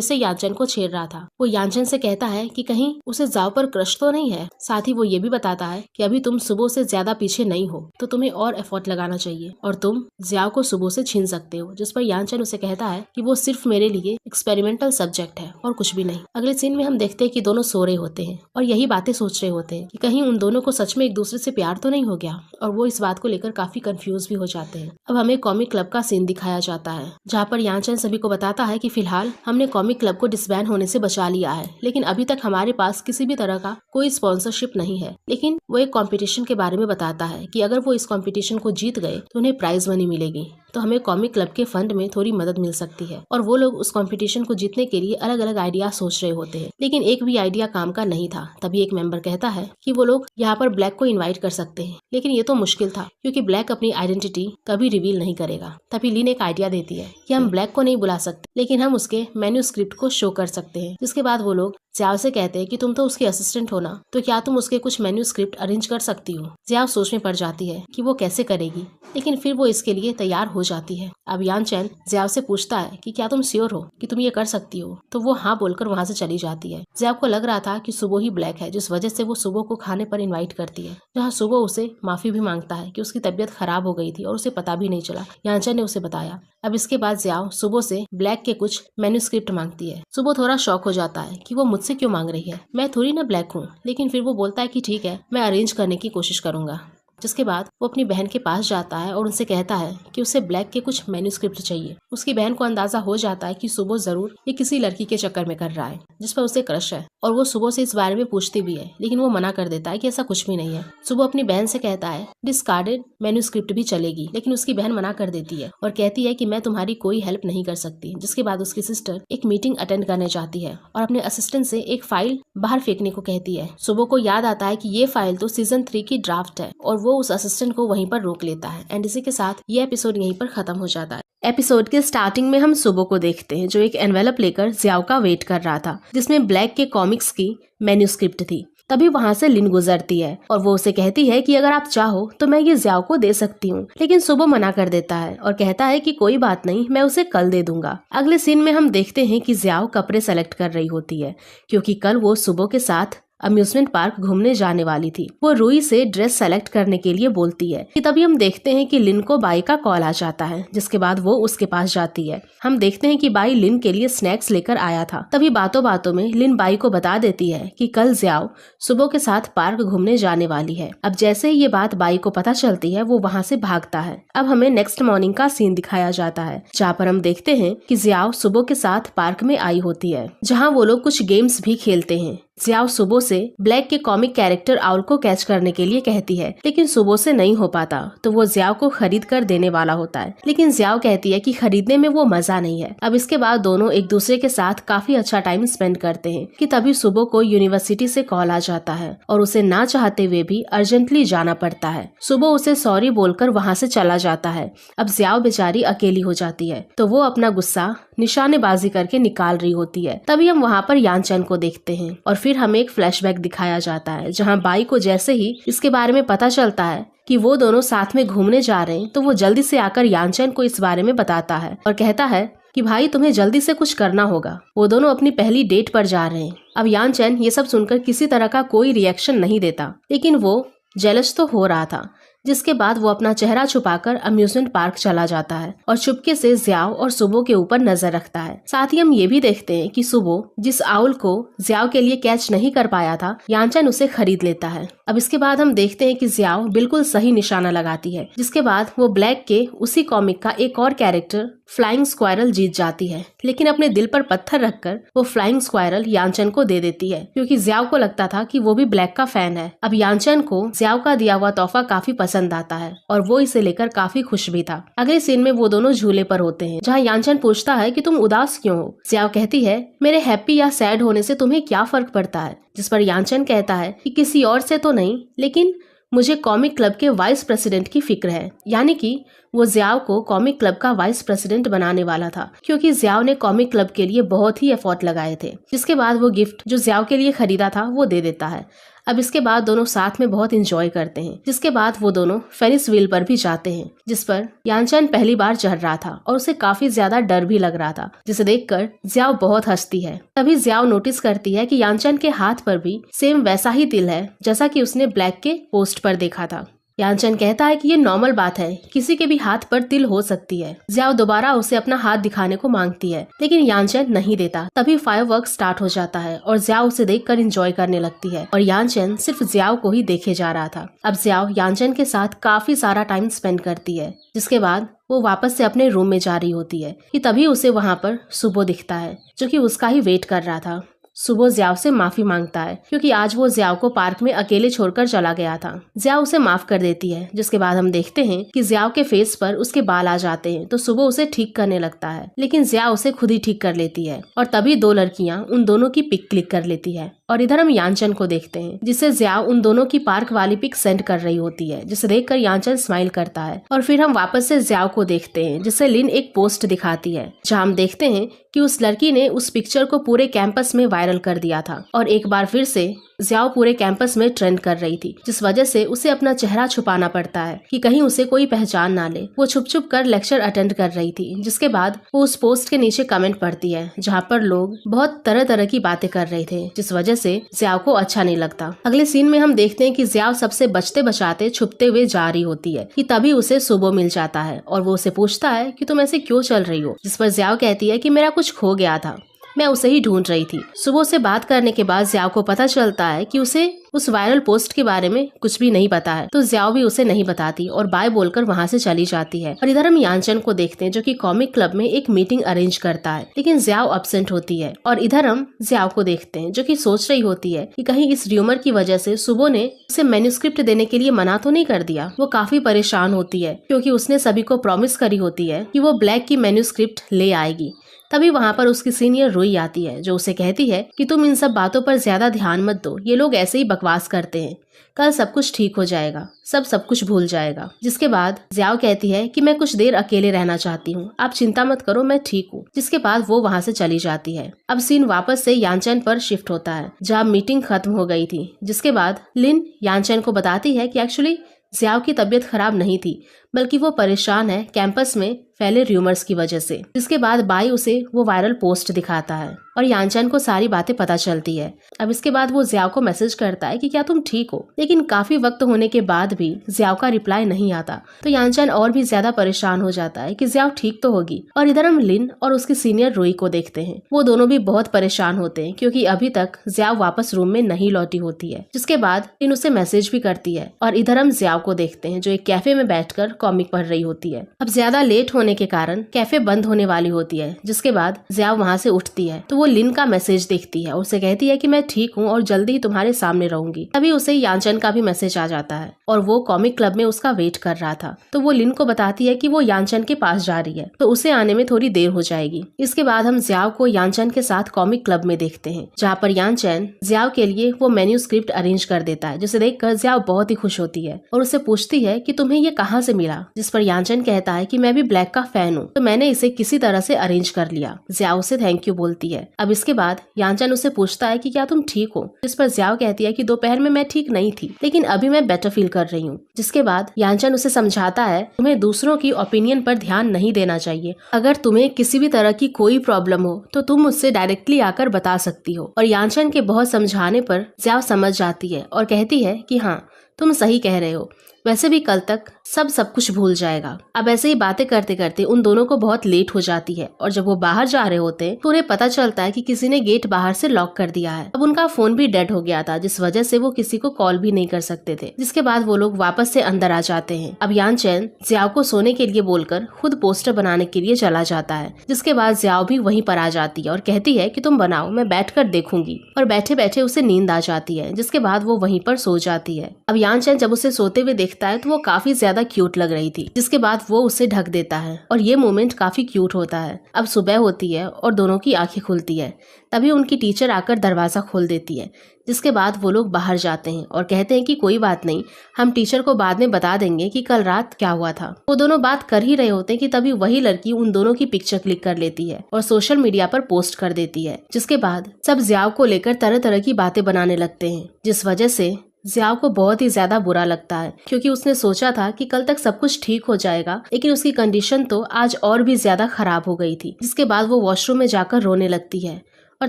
से यानचन को छेड़ रहा था। वो यानचन से कहता है कि कहीं उसे जियाओ पर क्रश तो नहीं है। साथ ही वो ये भी बताता है कि अभी तुम सुबह से ज्यादा पीछे नहीं हो, तो तुम्हें और एफर्ट लगाना चाहिए और तुम जियाओ को सुबह से छीन सकते हो। जिस पर यानचन उसे कहता है कि वो सिर्फ मेरे लिए एक्सपेरिमेंटल सब्जेक्ट है और कुछ भी नहीं। अगले सीन में हम देखते हैं कि दोनों सो रहे होते हैं और यही बातें सोच रहे होते हैं कि कहीं उन दोनों को सच में एक दूसरे से प्यार तो नहीं हो गया, और वो इस बात को लेकर काफी कंफ्यूज भी हो जाते हैं। अब हमें कॉमिक क्लब का सीन दिखाया जाता है जहाँ पर यानचन सभी को बताता है कि फिलहाल हमने कॉमिक क्लब को डिसबैन होने से बचा लिया है, लेकिन अभी तक हमारे पास किसी भी तरह का कोई स्पॉन्सरशिप नहीं है। लेकिन वो एक कंपटीशन के बारे में बताता है कि अगर वो इस कंपटीशन को जीत गए तो उन्हें प्राइज मनी मिलेगी, तो हमें कॉमिक क्लब के फंड में थोड़ी मदद मिल सकती है। और वो लोग उस कंपटीशन को जीतने के लिए अलग अलग आइडिया सोच रहे होते हैं, लेकिन एक भी आइडिया काम का नहीं था। तभी एक मेंबर कहता है कि वो लोग यहाँ पर ब्लैक को इनवाइट कर सकते हैं, लेकिन ये तो मुश्किल था क्योंकि ब्लैक अपनी आइडेंटिटी कभी रिवील नहीं करेगा। तभी लिन एक आइडिया देती है कि हम ब्लैक को नहीं बुला सकते, लेकिन हम उसके मैन्यूस्क्रिप्ट को शो कर सकते हैं। जिसके बाद वो लोग जियाओ से कहते हैं कि तुम तो उसके असिस्टेंट हो ना, तो क्या तुम उसके कुछ मैन्यूस्क्रिप्ट अरेंज कर सकती हो। जियाओ सोच में पड़ जाती है कि वो कैसे करेगी, लेकिन फिर वो इसके लिए तैयार हो जाती है। अब यानचन जियाओ से पूछता है कि क्या तुम श्योर हो कि तुम ये कर सकती हो, तो वो हाँ बोलकर वहाँ से चली जाती है। जियाओ को लग रहा था कि सुबह ही ब्लैक है, जिस वजह से वो सुबह को खाने पर इनवाइट करती है, जहाँ सुबह उसे माफी भी मांगता है कि उसकी तबीयत खराब हो गई थी और उसे पता भी नहीं चला, यानचन ने उसे बताया। अब इसके बाद जियाओ सुबह से ब्लैक के कुछ मैन्यूस्क्रिप्ट मांगती है। सुबह थोड़ा शॉक हो जाता है कि वो मुझसे क्यों मांग रही है, मैं थोड़ी ना ब्लैक हूँ, लेकिन फिर वो बोलता है कि ठीक है, मैं अरेंज करने की कोशिश करूंगा। जिसके बाद वो अपनी बहन के पास जाता है और उनसे कहता है कि उसे ब्लैक के कुछ मैन्यूस्क्रिप्ट चाहिए। उसकी बहन को अंदाजा हो जाता है कि सुबह जरूर ये किसी लड़की के चक्कर में कर रहा है जिस पर उसे क्रश है, और वो सुबह से इस बारे में पूछती भी है, लेकिन वो मना कर देता है कि ऐसा कुछ भी नहीं है। सुबह अपनी बहन से कहता है डिस्कार्डेड मैन्यूस्क्रिप्ट भी चलेगी, लेकिन उसकी बहन मना कर देती है और कहती है कि मैं तुम्हारी कोई हेल्प नहीं कर सकती। जिसके बाद उसकी सिस्टर एक मीटिंग अटेंड करने जाती है और अपने असिस्टेंट से एक फाइल बाहर फेंकने को कहती है। सुबह को याद आता है कि ये फाइल तो सीजन 3 की ड्राफ्ट है और वो उस असिस्टेंट को वहीं पर रोक लेता है। एंड इसी के साथ ये एपिसोड यहीं पर खत्म हो जाता है। एपिसोड के स्टार्टिंग में हम सुबह को देखते हैं जो एक एनवेलप लेकर जियाओ का वेट कर रहा था, जिसमें ब्लैक के कॉमिक्स की मैन्यूस्क्रिप्ट थी। तभी वहाँ से लिन गुजरती है और वो उसे कहती है कि अगर आप चाहो तो मैं ये जियाओ को दे सकती हूँ, लेकिन सुबह मना कर देता है और कहता है कि कोई बात नहीं, मैं उसे कल दे दूंगा। अगले सीन में हम देखते हैं कि जियाओ कपड़े सेलेक्ट कर रही होती है क्योंकि कल वो सुबह के साथ अम्यूजमेंट पार्क घूमने जाने वाली थी। वो रूई से ड्रेस सेलेक्ट करने के लिए बोलती है कि तभी हम देखते हैं कि लिन को बाई का कॉल आ जाता है, जिसके बाद वो उसके पास जाती है। हम देखते हैं कि बाई लिन के लिए स्नैक्स लेकर आया था। तभी बातों बातों में लिन बाई को बता देती है कि कल जियाओ सुबह के साथ पार्क घूमने जाने वाली है। अब जैसे ही ये बात बाई को पता चलती है वो वहाँ से भागता है। अब हमें नेक्स्ट मॉर्निंग का सीन दिखाया जाता है जहाँ पर हम देखते हैं कि जियाओ सुबह के साथ पार्क में आई होती है, जहाँ वो लोग कुछ गेम्स भी खेलते हैं। जियाओ सुबह से ब्लैक के कॉमिक कैरेक्टर आउल को कैच करने के लिए कहती है, लेकिन सुबह से नहीं हो पाता, तो वो जियाओ को खरीद कर देने वाला होता है, लेकिन जियाओ कहती है कि खरीदने में वो मजा नहीं है। अब इसके बाद दोनों एक दूसरे के साथ काफी अच्छा टाइम स्पेंड करते हैं कि तभी सुबह को यूनिवर्सिटी से कॉल आ जाता है और उसे ना चाहते हुए भी अर्जेंटली जाना पड़ता है। सुबह उसे सॉरी बोलकर वहाँ से चला जाता है। अब जियाओ बेचारी अकेली हो जाती है, तो वो अपना गुस्सा निशानेबाजी करके निकाल रही होती है। तभी हम वहाँ पर यानचन को देखते हैं और फिर हमें एक फ्लैशबैक दिखाया जाता है जहाँ बाई को जैसे ही इसके बारे में पता चलता है कि वो दोनों साथ में घूमने जा रहे हैं तो वो जल्दी से आकर यानचन को इस बारे में बताता है और कहता है कि भाई तुम्हें जल्दी से कुछ करना होगा। वो दोनों अपनी पहली डेट पर जा रहे हैं। अब यानचन ये सब सुनकर किसी तरह का कोई रिएक्शन नहीं देता, लेकिन वो जेलस तो हो रहा था, जिसके बाद वो अपना चेहरा छुपाकर अम्यूजमेंट पार्क चला जाता है और चुपके से ज्याओ और सुबो के ऊपर नजर रखता है। साथ ही हम ये भी देखते हैं कि सुबो जिस आउल को ज्याओ के लिए कैच नहीं कर पाया था, यानचन उसे खरीद लेता है। अब इसके बाद हम देखते हैं कि ज्याओ बिल्कुल सही निशाना लगाती है, जिसके बाद वो ब्लैक के उसी कॉमिक का एक और कैरेक्टर फ्लाइंग स्क्वायरल जीत जाती है, लेकिन अपने दिल पर पत्थर रखकर वो फ्लाइंग स्क्वायरल यानचन को दे देती है क्योंकि ज्याओ को लगता था कि वो भी ब्लैक का फैन है। अब यानचन को ज्याओ का दिया हुआ तोहफा काफी पसंद आता है और वो इसे लेकर काफी खुश भी था। अगले सीन में वो दोनों झूले पर होते हैं जहाँ यानचन पूछता है कि तुम उदास क्यों हो। ज्याओ कहती है मेरे हैप्पी या सैड होने से तुम्हें क्या फर्क पड़ता है, जिस पर यानचन कहता है कि किसी और से तो नहीं, लेकिन मुझे कॉमिक क्लब के वाइस प्रेसिडेंट की फिक्र है। यानी कि वो ज्याओ को कॉमिक क्लब का वाइस प्रेसिडेंट बनाने वाला था क्योंकि ज्याओ ने कॉमिक क्लब के लिए बहुत ही एफर्ट लगाए थे। जिसके बाद वो गिफ्ट जो ज्याओ के लिए खरीदा था वो दे देता है। अब इसके बाद दोनों साथ में बहुत एंजॉय करते हैं। जिसके बाद वो दोनों फेरिस व्हील पर भी जाते हैं, जिस पर यानचन पहली बार चढ़ रहा था और उसे काफी ज्यादा डर भी लग रहा था, जिसे देखकर ज्याओ बहुत हंसती है। तभी ज्याओ नोटिस करती है कि यानचन के हाथ पर भी सेम वैसा ही तिल है जैसा कि उसने ब्लैक के पोस्ट पर देखा था। यानचन कहता है कि ये नॉर्मल बात है, किसी के भी हाथ पर तिल हो सकती है। ज्याओ दोबारा उसे अपना हाथ दिखाने को मांगती है, लेकिन यानचन नहीं देता। तभी फायरवर्क स्टार्ट हो जाता है और ज्याओ उसे देखकर एंजॉय करने लगती है और यानचन सिर्फ ज्याओ को ही देखे जा रहा था। अब ज्याओ यानचन के साथ काफी सारा टाइम स्पेंड करती है। जिसके बाद वो वापस से अपने रूम में जा रही होती है कि तभी उसे वहाँ पर सुबो दिखता है जो कि उसका ही वेट कर रहा था। सुबो ज्याओ से माफी मांगता है क्योंकि आज वो ज्याओ को पार्क में अकेले छोड़कर चला गया था। ज्याओ उसे माफ कर देती है। जिसके बाद हम देखते हैं कि ज्याओ के फेस पर उसके बाल आ जाते हैं तो सुबो उसे ठीक करने लगता है, लेकिन ज्याओ उसे खुद ही ठीक कर लेती है और तभी दो लड़कियां उन दोनों की पिक क्लिक कर लेती है। और इधर हम यानचन को देखते हैं जिससे ज्याओ उन दोनों की पार्क वाली पिक सेंड कर रही होती है, जिसे देखकर यानचन स्माइल करता है। और फिर हम वापस से ज्याओ को देखते हैं जिससे लिन एक पोस्ट दिखाती है जहाँ हम देखते हैं कि उस लड़की ने उस पिक्चर को पूरे कैंपस में वायरल कर दिया था और एक बार फिर से ज्याओ पूरे कैंपस में ट्रेंड कर रही थी, जिस वजह से उसे अपना चेहरा छुपाना पड़ता है कि कहीं उसे कोई पहचान ना ले। वो छुप छुप कर लेक्चर अटेंड कर रही थी। जिसके बाद वो उस पोस्ट के नीचे कमेंट पढ़ती है जहाँ पर लोग बहुत तरह तरह की बातें कर रहे थे, जिस वजह से ज्याओ को अच्छा नहीं लगता। अगले सीन में हम देखते हैं कि ज्याओ सबसे बचते बचाते छुपते हुए जा रही होती है कि तभी उसे सुबो मिल जाता है और वो उसे पूछता है कि तुम ऐसे क्यों चल रही हो, जिस पर ज्याओ कहती है कि मेरा कुछ खो गया था, मैं उसे ही ढूंढ रही थी। सुबह से बात करने के बाद ज्याओ को पता चलता है कि उसे उस वायरल पोस्ट के बारे में कुछ भी नहीं पता है, तो ज्याओ भी उसे नहीं बताती और बाय बोलकर वहाँ से चली जाती है। और इधर हम यानचन को देखते हैं जो कि कॉमिक क्लब में एक मीटिंग अरेंज करता है, लेकिन ज्याओ एब्सेंट होती है। और इधर हम ज्याओ को देखते हैं जो कि सोच रही होती है कि कहीं इस र्यूमर की वजह से सुबो ने उसे मैन्युस्क्रिप्ट देने के लिए मना तो नहीं कर दिया। वो काफी परेशान होती है क्योंकि उसने सभी को प्रॉमिस करी होती है कि वो ब्लैक की मैन्युस्क्रिप्ट ले आएगी। तभी वहाँ पर उसकी सीनियर रोई आती है जो उसे कहती है कि तुम इन सब बातों पर ज्यादा ध्यान मत दो, ये लोग ऐसे ही बकवास करते हैं, कल सब कुछ ठीक हो जाएगा, सब कुछ भूल जाएगा। जिसके बाद ज्याओ कहती है कि मैं कुछ देर अकेले रहना चाहती हूँ, आप चिंता मत करो, मैं ठीक हूँ। जिसके बाद वो वहाँ से चली जाती है। अब सीन वापस से यानचन पर शिफ्ट होता है जहाँ मीटिंग खत्म हो गई थी। जिसके बाद लिन यानचन को बताती है कि एक्चुअली ज्याओ की तबीयत खराब नहीं थी, बल्कि वो परेशान है कैंपस में फैले र्यूमर्स की वजह से। जिसके बाद बाई उसे वो वायरल पोस्ट दिखाता है और यानचन को सारी बातें पता चलती है। अब इसके बाद वो ज्याओ को मैसेज करता है कि क्या तुम ठीक हो, लेकिन काफी वक्त होने के बाद भी ज्याओ का रिप्लाई नहीं आता, तो यानचन और भी ज्यादा परेशान हो जाता है कि ज्याओ ठीक तो होगी। और इधर हम लिन और उसकी सीनियर रोई को देखते हैं। वो दोनों भी बहुत परेशान होते हैं क्योंकि अभी तक ज्याओ वापस रूम में नहीं लौटी होती है। जिसके बाद लिन उसे मैसेज भी करती है। और इधर हम ज्याओ को देखते हैं जो एक कैफे में बैठकर कॉमिक पढ़ रही होती है। अब ज्यादा लेट होने के कारण कैफे बंद होने वाली होती है। जिसके बाद ज्याओ वहाँ से उठती है तो वो लिन का मैसेज देखती है और उसे कहती है कि मैं ठीक हूँ और जल्दी ही तुम्हारे सामने रहूंगी। तभी उसे यानचन का भी मैसेज आ जाता है और वो कॉमिक क्लब में उसका वेट कर रहा था, तो वो लिन को बताती है कि वो यानचन के पास जा रही है, तो उसे आने में थोड़ी देर हो जाएगी। इसके बाद हम ज्याओ को यानचन के साथ कॉमिक क्लब में देखते हैं जहाँ पर यानचन ज्याओ के लिए वो मैन्युस्क्रिप्ट अरेंज कर देता है, जिसे देखकर ज्याओ बहुत ही खुश होती है और उससे पूछती है कि तुम्हें ये कहाँ से मिला। जिस पर यानचन कहता है कि मैं भी ब्लैक का फैन हूँ, तो मैंने इसे किसी तरह से अरेंज कर लिया। जियाओ से थैंक यू बोलती है। अब इसके बाद यानचन उससे पूछता है कि क्या तुम ठीक हो, जिस पर जियाओ कहती है कि दोपहर में मैं ठीक नहीं थी, लेकिन अभी मैं बेटर फील कर रही हूँ। जिसके बाद यानचन उसे समझाता है तुम्हें दूसरों की ओपिनियन पर ध्यान नहीं देना चाहिए। अगर तुम्हें किसी भी तरह की कोई प्रॉब्लम हो तो तुम मुझसे डायरेक्टली आकर बता सकती हो। और यानचन के बहुत समझाने पर जियाओ समझ जाती है और कहती है कि हाँ तुम सही कह रहे हो, वैसे भी कल तक सब कुछ भूल जाएगा। अब ऐसे ही बातें करते करते उन दोनों को बहुत लेट हो जाती है और जब वो बाहर जा रहे होते तो उन्हें पता चलता है कि किसी ने गेट बाहर से लॉक कर दिया है। अब उनका फोन भी डेड हो गया था, जिस वजह से वो किसी को कॉल भी नहीं कर सकते थे। जिसके बाद वो लोग वापस से अंदर आ जाते हैं। अब यानचन जियाओ को सोने के लिए बोलकर खुद पोस्टर बनाने के लिए चला जाता है। जिसके बाद जियाओ भी वहीं पर आ जाती है और कहती है कि तुम बनाओ, मैं बैठ कर देखूंगी। और बैठे बैठे उसे नींद आ जाती है। जिसके बाद वो वहीं पर सो जाती है। अब यानचन जब उसे सोते हुए देखता है तो वो काफी ज्यादा क्यूट लग रही थी। जिसके बाद वो उसे ढक देता है और ये मोमेंट काफी क्यूट होता है। अब सुबह होती है और दोनों की आंखें खुलती है। तभी उनकी टीचर आकर दरवाजा खोल देती है। जिसके बाद वो लोग बाहर जाते हैं और कहते हैं कि कोई बात नहीं, हम टीचर को बाद में बता देंगे कि कल रात क्या हुआ था। वो दोनों बात कर ही रहे होते हैं कि तभी वही लड़की उन दोनों की पिक्चर क्लिक कर लेती है और सोशल मीडिया पर पोस्ट कर देती है। जिसके बाद सब जियाओ को लेकर तरह तरह की बातें बनाने लगते हैं, जिस वजह से जियाओ को बहुत ही ज्यादा बुरा लगता है, क्योंकि उसने सोचा था कि कल तक सब कुछ ठीक हो जाएगा, लेकिन उसकी कंडीशन तो आज और भी ज्यादा खराब हो गई थी। जिसके बाद वो वॉशरूम में जाकर रोने लगती है और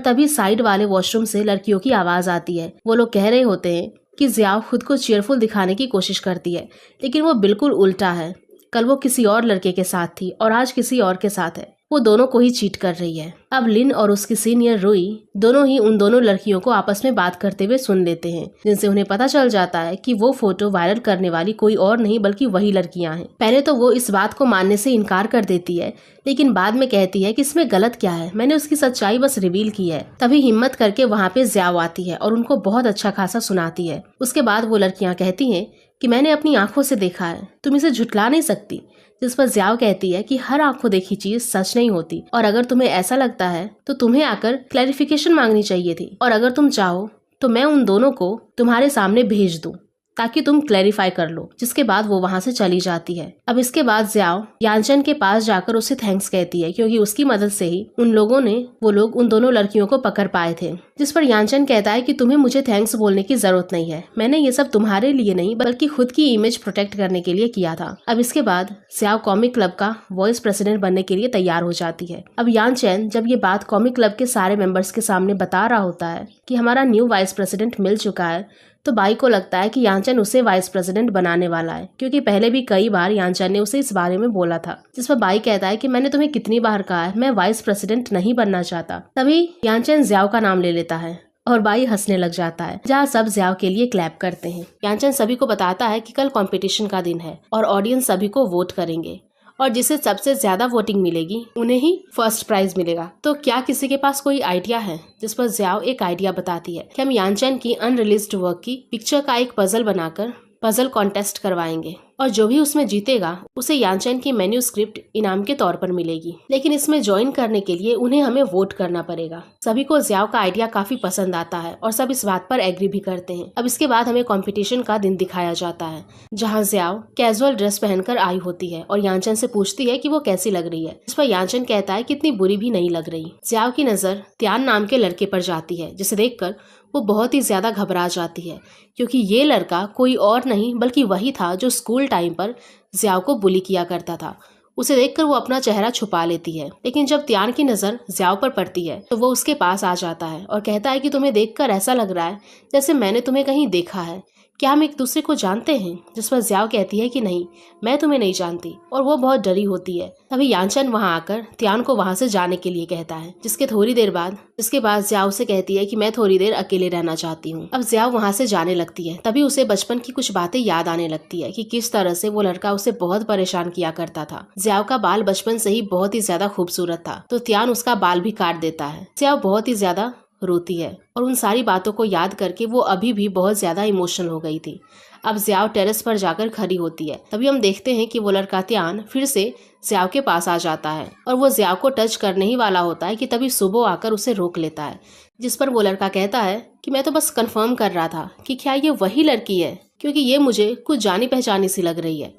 तभी साइड वाले वॉशरूम से लड़कियों की आवाज आती है। वो लोग कह रहे होते हैं कि जियाओ खुद को चीयरफुल दिखाने की कोशिश करती है, लेकिन वो बिल्कुल उल्टा है। कल वो किसी और लड़के के साथ थी और आज किसी और के साथ है। वो दोनों को ही चीट कर रही है। अब लिन और उसकी सीनियर रुई दोनों ही उन दोनों लड़कियों को आपस में बात करते हुए सुन लेते हैं, जिनसे उन्हें पता चल जाता है कि वो फोटो वायरल करने वाली कोई और नहीं बल्कि वही लड़कियां हैं। पहले तो वो इस बात को मानने से इनकार कर देती है, लेकिन बाद में कहती है कि इसमें गलत क्या है, मैंने उसकी सच्चाई बस रिवील की है। तभी हिम्मत करके वहाँ पे जियाओ आती है और उनको बहुत अच्छा खासा सुनाती है। उसके बाद वो लड़कियां कहती हैं कि मैंने अपनी आंखों से देखा है, तुम इसे झुठला नहीं सकती। जिस पर जियाओ कहती है कि हर आंखों देखी चीज सच नहीं होती, और अगर तुम्हें ऐसा लगता है तो तुम्हें आकर क्लैरिफिकेशन मांगनी चाहिए थी, और अगर तुम चाहो तो मैं उन दोनों को तुम्हारे सामने भेज दूं ताकि तुम क्लैरिफाई कर लो। जिसके बाद वो वहाँ से चली जाती है। अब इसके बाद जियाओ यानचन के पास जाकर उसे थैंक्स कहती है, क्योंकि उसकी मदद से ही वो लोग उन दोनों लड़कियों को पकड़ पाए थे। जिस पर यानचन कहता है कि तुम्हें मुझे थैंक्स बोलने की जरूरत नहीं है, मैंने ये सब तुम्हारे लिए नहीं बल्कि खुद की इमेज प्रोटेक्ट करने के लिए किया था। अब इसके बाद जियाओ कॉमिक क्लब का वाइस प्रेसिडेंट बनने के लिए तैयार हो जाती है। अब यानचन जब ये बात कॉमिक क्लब के सारे मेंबर्स के सामने बता रहा होता है कि हमारा न्यू वाइस प्रेसिडेंट मिल चुका है, तो बाई को लगता है कि यानचन उसे वाइस प्रेसिडेंट बनाने वाला है, क्योंकि पहले भी कई बार यानचन ने उसे इस बारे में बोला था। जिस पर बाई कहता है कि मैंने तुम्हें कितनी बार कहा है, मैं वाइस प्रेसिडेंट नहीं बनना चाहता। तभी यानचन जियाओ का नाम ले लेता है और बाई हंसने लग जाता है, जहाँ सब जियाओ के लिए क्लैप करते हैं। यानचन सभी को बताता है कि कल कंपटीशन का दिन है और ऑडियंस सभी को वोट करेंगे, और जिसे सबसे ज्यादा वोटिंग मिलेगी उन्हें ही फर्स्ट प्राइज मिलेगा। तो क्या किसी के पास कोई आइडिया है? जिस पर जियाओ एक आइडिया बताती है कि हम यानचन की अनरिलीज्ड वर्क की पिक्चर का एक पजल बनाकर पजल कॉन्टेस्ट करवाएंगे, और जो भी उसमें जीतेगा उसे यानचन की मैन्यूस्क्रिप्ट इनाम के तौर पर मिलेगी। लेकिन इसमें ज्वाइन करने के लिए उन्हें हमें वोट करना पड़ेगा। सभी को जियाओ का आइडिया काफी पसंद आता है और सब इस बात पर एग्री भी करते हैं। अब इसके बाद हमें कंपटीशन का दिन दिखाया जाता है, जहाँ जियाओ कैजुअल ड्रेस पहनकर आई होती है और यानचन से पूछती है कि वो कैसी लग रही है। इस पर यानचन कहता है कि इतनी बुरी भी नहीं लग रही। जियाओ की नजर त्यान नाम के लड़के पर जाती है, जिसे देखकर वो बहुत ही ज्यादा घबरा जाती है, क्योंकि ये लड़का कोई और नहीं बल्कि वही था जो स्कूल टाइम पर जियाओ को बुली किया करता था। उसे देखकर वो अपना चेहरा छुपा लेती है, लेकिन जब त्यान की नजर जियाओ पर पड़ती है तो वो उसके पास आ जाता है और कहता है कि तुम्हें देखकर ऐसा लग रहा है जैसे मैंने तुम्हें कहीं देखा है, क्या हम एक दूसरे को जानते हैं? जिस पर जियाओ कहती है कि नहीं, मैं तुम्हें नहीं जानती, और वो बहुत डरी होती है। तभी यानचन वहाँ आकर त्यान को वहाँ से जाने के लिए कहता है, जिसके बाद जियाओ से कहती है कि मैं थोड़ी देर अकेले रहना चाहती हूँ। अब जियाओ वहाँ से जाने लगती है। तभी उसे बचपन की कुछ बातें याद आने लगती है कि किस तरह से वो लड़का उसे बहुत परेशान किया करता था। जियाओ का बाल बचपन से ही बहुत ही ज्यादा खूबसूरत था, तो त्यान उसका बाल भी काट देता है। जियाओ बहुत ही ज्यादा रोती है और उन सारी बातों को याद करके वो अभी भी बहुत ज्यादा इमोशनल हो गई थी। अब जियाओ टेरेस पर जाकर खड़ी होती है। तभी हम देखते हैं कि वो लड़का त्यान फिर से जियाओ के पास आ जाता है और वो जियाओ को टच करने ही वाला होता है कि तभी सुबो आकर उसे रोक लेता है। जिस पर वो लड़का कहता है कि मैं तो बस कंफर्म कर रहा था कि क्या ये वही लड़की है, क्योंकि ये मुझे कुछ जानी पहचानी सी लग रही है।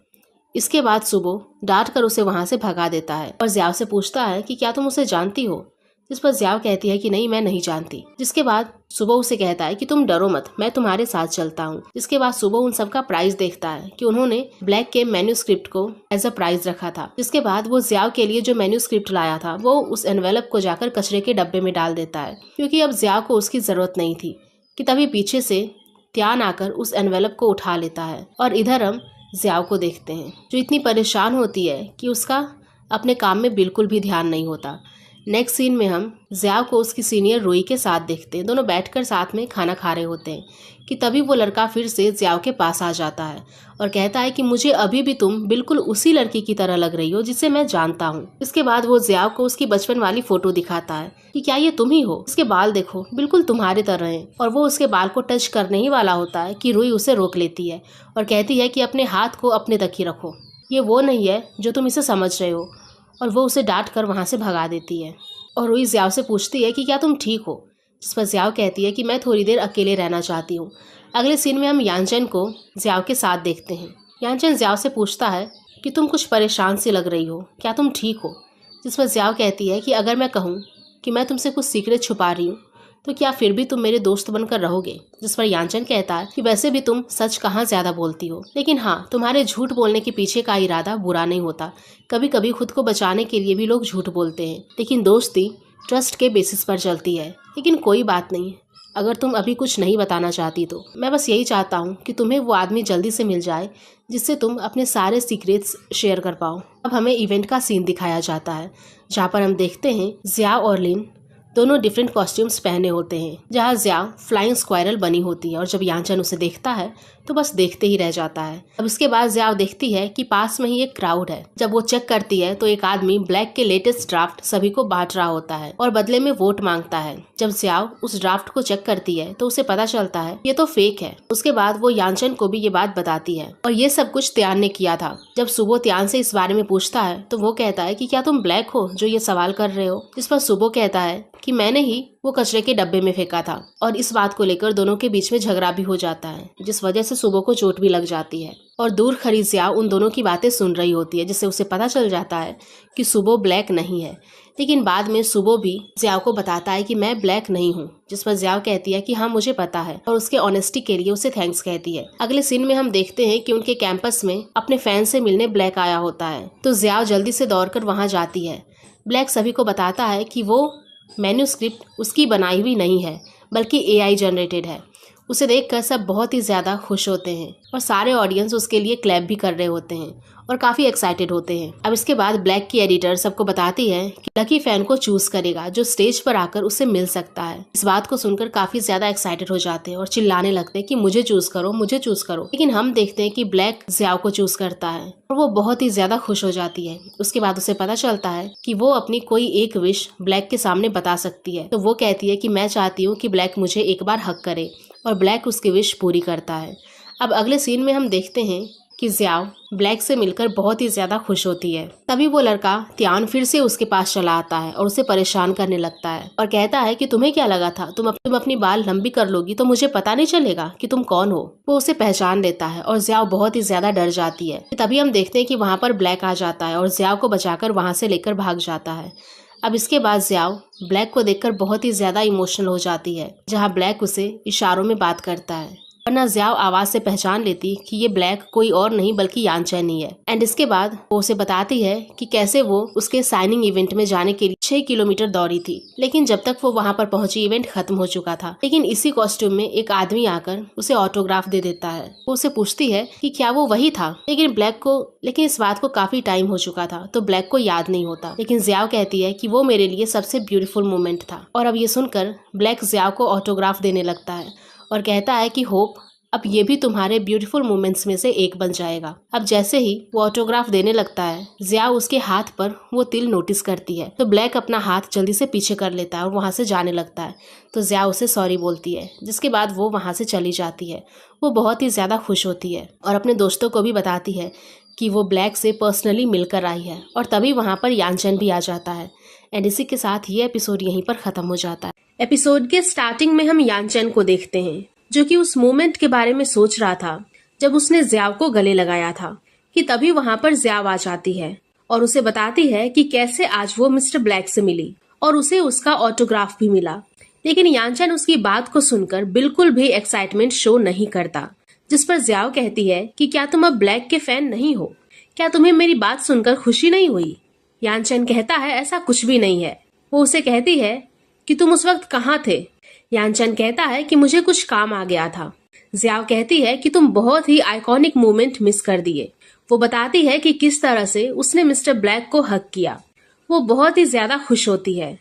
इसके बाद सुबो डांट कर उसे वहाँ से भगा देता है और ज़ियाओ से पूछता है कि क्या तुम उसे जानती हो, जिस पर ज़ियाओ कहती है कि नहीं, मैं नहीं जानती। जिसके बाद सुबह उसे कहता है कि तुम डरो मत, मैं तुम्हारे साथ चलता हूँ। जिसके बाद सुबह उन सबका प्राइज देखता है कि उन्होंने ब्लैक के मैन्यूस्क्रिप्ट को एज अ प्राइज रखा था। जिसके बाद वो ज़ियाओ के लिए जो मैन्यूस्क्रिप्ट लाया था वो उस एनवेलप को जाकर कचरे के डब्बे में डाल देता है, क्योंकि अब ज़ियाओ को उसकी जरूरत नहीं थी। कि तभी पीछे से त्यान आकर उस एनवेलप को उठा लेता है और इधर हम ज़ियाओ को देखते हैं जो इतनी परेशान होती है कि उसका अपने काम में बिल्कुल भी ध्यान नहीं होता। नेक्स्ट सीन में हम ज़ियाओ को उसकी सीनियर रुई के साथ देखते हैं। दोनों बैठकर साथ में खाना खा रहे होते हैं कि तभी वो लड़का फिर से ज़ियाओ के पास आ जाता है और कहता है कि मुझे अभी भी तुम बिल्कुल उसी लड़की की तरह लग रही हो जिसे मैं जानता हूँ। इसके बाद वो ज़ियाओ को उसकी बचपन वाली फोटो दिखाता है कि क्या ये तुम ही हो, इसके बाल देखो बिल्कुल तुम्हारे तरह हैं। और वो उसके बाल को टच करने ही वाला होता है कि रुई उसे रोक लेती है और कहती है कि अपने हाथ को अपने तक ही रखो, ये वो नहीं है जो तुम इसे समझ रहे हो। और वो उसे डांट कर वहाँ से भगा देती है और रुई ज़ियाओ से पूछती है कि क्या तुम ठीक हो, जिस पर ज़ियाओ कहती है कि मैं थोड़ी देर अकेले रहना चाहती हूँ। अगले सीन में हम यांचन को ज़ियाओ के साथ देखते हैं। यांचन ज़ियाओ से पूछता है कि तुम कुछ परेशान सी लग रही हो, क्या तुम ठीक हो, जिस पर ज़ियाओ कहती है कि अगर मैं कहूँ कि मैं तुमसे कुछ सीक्रेट छुपा रही हूँ तो क्या फिर भी तुम मेरे दोस्त बनकर रहोगे। जिस पर यांचन कहता है कि वैसे भी तुम सच कहाँ ज्यादा बोलती हो, लेकिन हाँ, तुम्हारे झूठ बोलने के पीछे का इरादा बुरा नहीं होता। कभी कभी खुद को बचाने के लिए भी लोग झूठ बोलते हैं, लेकिन दोस्ती ट्रस्ट के बेसिस पर चलती है। लेकिन कोई बात नहीं, अगर तुम अभी कुछ नहीं बताना चाहती तो मैं बस यही चाहता हूँ कि तुम्हें वो आदमी जल्दी से मिल जाए जिससे तुम अपने सारे सीक्रेट्स शेयर कर पाओ। अब हमें इवेंट का सीन दिखाया जाता है जहाँ पर हम देखते हैं ज़ियाओ और लिन दोनों डिफरेंट कॉस्ट्यूम्स पहने होते हैं, जहाँ ज़ियाओ फ्लाइंग स्क्वायरल बनी होती है और जब यांचन उसे देखता है तो बस देखते ही रह जाता है। अब इसके बाद ज़ियाओ देखती है कि पास में ही एक क्राउड है। जब वो चेक करती है तो एक आदमी ब्लैक के लेटेस्ट ड्राफ्ट सभी को बांट रहा होता है और बदले में वोट मांगता है। जब ज़ियाओ उस ड्राफ्ट को चेक करती है तो उसे पता चलता है ये तो फेक है। उसके बाद वो यांचन को भी ये बात बताती है और ये सब कुछ त्यान ने किया था। जब सुबो त्यान से इस बारे में पूछता है तो वो कहता है कि क्या तुम ब्लैक हो जो ये सवाल कर रहे हो, जिस पर सुबो कहता है कि मैंने ही वो कचरे के डब्बे में फेंका था। और इस बात को लेकर दोनों के बीच में झगड़ा भी हो जाता है, जिस वजह से सुबो को चोट भी लग जाती है। और दूर खड़ी ज़ियाओ उन दोनों की बातें सुन रही होती है, जिससे उसे पता चल जाता है कि सुबो ब्लैक नहीं है। लेकिन बाद में सुबो भी ज़ियाओ को बताता है कि मैं ब्लैक नहीं हूँ, जिस पर ज़ियाओ कहती है कि हाँ मुझे पता है और उसके ऑनेस्टी के लिए उसे थैंक्स कहती है। अगले सीन में हम देखते हैं कि उनके कैंपस में अपने फैन से मिलने ब्लैक आया होता है, तो ज़ियाओ जल्दी से दौड़कर वहाँ जाती है। ब्लैक सभी को बताता है कि वो मैन्यूस्क्रिप्ट उसकी बनाई हुई नहीं है बल्कि एआई जनरेटेड है। उसे देखकर सब बहुत ही ज़्यादा खुश होते हैं और सारे ऑडियंस उसके लिए क्लैप भी कर रहे होते हैं और काफ़ी एक्साइटेड होते हैं। अब इसके बाद ब्लैक की एडिटर सबको बताती है कि लकी फैन को चूज करेगा जो स्टेज पर आकर उससे मिल सकता है। इस बात को सुनकर काफ़ी ज़्यादा एक्साइटेड हो जाते हैं और चिल्लाने लगते हैं कि मुझे चूज करो, मुझे चूज करो। लेकिन हम देखते हैं कि ब्लैक ज़ियाओ को चूज करता है और वो बहुत ही ज़्यादा खुश हो जाती है। उसके बाद उसे पता चलता है कि वो अपनी कोई एक विश ब्लैक के सामने बता सकती है, तो वो कहती है कि मैं चाहती हूँ कि ब्लैक मुझे एक बार हक करे और ब्लैक उसकी विश पूरी करता है। अब अगले सीन में हम देखते हैं कि ज़ियाओ ब्लैक से मिलकर बहुत ही ज्यादा खुश होती है। तभी वो लड़का त्यान फिर से उसके पास चला आता है और उसे परेशान करने लगता है और कहता है कि तुम्हें क्या लगा था, तुम अपनी बाल लंबी कर लोगी तो मुझे पता नहीं चलेगा कि तुम कौन हो। वो उसे पहचान लेता है और ज़ियाओ बहुत ही ज्यादा डर जाती है। तभी हम देखते हैं कि वहाँ पर ब्लैक आ जाता है और ज़ियाओ को बचाकर वहाँ से लेकर भाग जाता है। अब इसके बाद ज़ियाओ ब्लैक को देखकर बहुत ही ज्यादा इमोशनल हो जाती है, जहाँ ब्लैक उसे इशारों में बात करता है, वरना ज़ियाओ आवाज से पहचान लेती कि ये ब्लैक कोई और नहीं बल्कि यांचन ही है। एंड इसके बाद वो उसे बताती है कि कैसे वो उसके साइनिंग इवेंट में जाने के लिए 6 किलोमीटर दौड़ी थी, लेकिन जब तक वो वहाँ पर पहुंची इवेंट खत्म हो चुका था। लेकिन इसी कॉस्ट्यूम में एक आदमी आकर उसे ऑटोग्राफ दे देता है। वो उसे पूछती है कि क्या वो वही था, लेकिन इस बात को काफी टाइम हो चुका था तो ब्लैक को याद नहीं होता। लेकिन ज़ियाओ कहती है कि वो मेरे लिए सबसे ब्यूटीफुल मोमेंट था। और अब ये सुनकर ब्लैक ज़ियाओ को ऑटोग्राफ देने लगता है और कहता है कि होप अब ये भी तुम्हारे ब्यूटीफुल मोमेंट्स में से एक बन जाएगा। अब जैसे ही वो ऑटोग्राफ देने लगता है, ज़ियाओ उसके हाथ पर वो तिल नोटिस करती है, तो ब्लैक अपना हाथ जल्दी से पीछे कर लेता है और वहाँ से जाने लगता है। तो ज़ियाओ उसे सॉरी बोलती है, जिसके बाद वो वहाँ से चली जाती है। वो बहुत ही ज़्यादा खुश होती है और अपने दोस्तों को भी बताती है कि वो ब्लैक से पर्सनली मिलकर आई है। और तभी वहाँ पर यांचन भी आ जाता है। एंड इसी के साथ ये एपिसोड यहीं पर खत्म हो जाता है। एपिसोड के स्टार्टिंग में हम यांचन को देखते हैं, जो कि उस मोमेंट के बारे में सोच रहा था जब उसने ज़ियाओ को गले लगाया था, कि तभी वहाँ पर ज़ियाव आ जाती है और उसे बताती है कि कैसे आज वो मिस्टर ब्लैक से मिली और उसे उसका ऑटोग्राफ भी मिला। लेकिन यानचन उसकी बात को सुनकर बिल्कुल भी एक्साइटमेंट शो नहीं करता, जिस पर ज़ियाव कहती है कि क्या तुम अब ब्लैक के फैन नहीं हो? क्या तुम्हें मेरी बात सुनकर खुशी नहीं हुई? यानचन कहता है ऐसा कुछ भी नहीं है। वो उसे कहती है कि तुम उस वक्त कहाँ थे? यानचन कहता है कि मुझे कुछ काम आ गया था। ज़ियाव कहती है कि तुम बहुत ही आइकॉनिक मोमेंट मिस कर दिए। वो बताती है कि किस तरह से उसने मिस्टर ब्लैक को हक किया। वो बहुत ही ज्यादा खुश होती है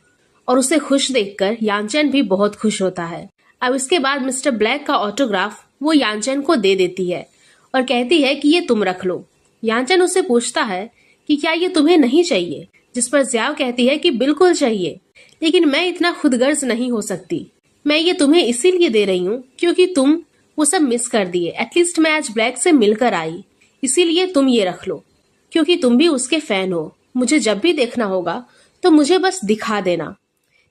और उसे खुश देखकर यानचन भी बहुत खुश होता है। अब इसके बाद मिस्टर ब्लैक का ऑटोग्राफ वो यानचन को दे देती है और कहती है कि ये तुम रख लो। यानचन उससे पूछता है कि क्या ये तुम्हें नहीं चाहिए, जिस पर ज़ियाव कहती है कि बिल्कुल चाहिए, लेकिन मैं इतना खुदगर्ज नहीं हो सकती। मैं ये तुम्हें इसीलिए दे रही हूँ क्योंकि तुम वो सब मिस कर दिए। एटलीस्ट मैं आज ब्लैक से मिलकर आई, इसीलिए तुम ये रख लो, क्योंकि तुम भी उसके फैन हो। मुझे जब भी देखना होगा तो मुझे बस दिखा देना।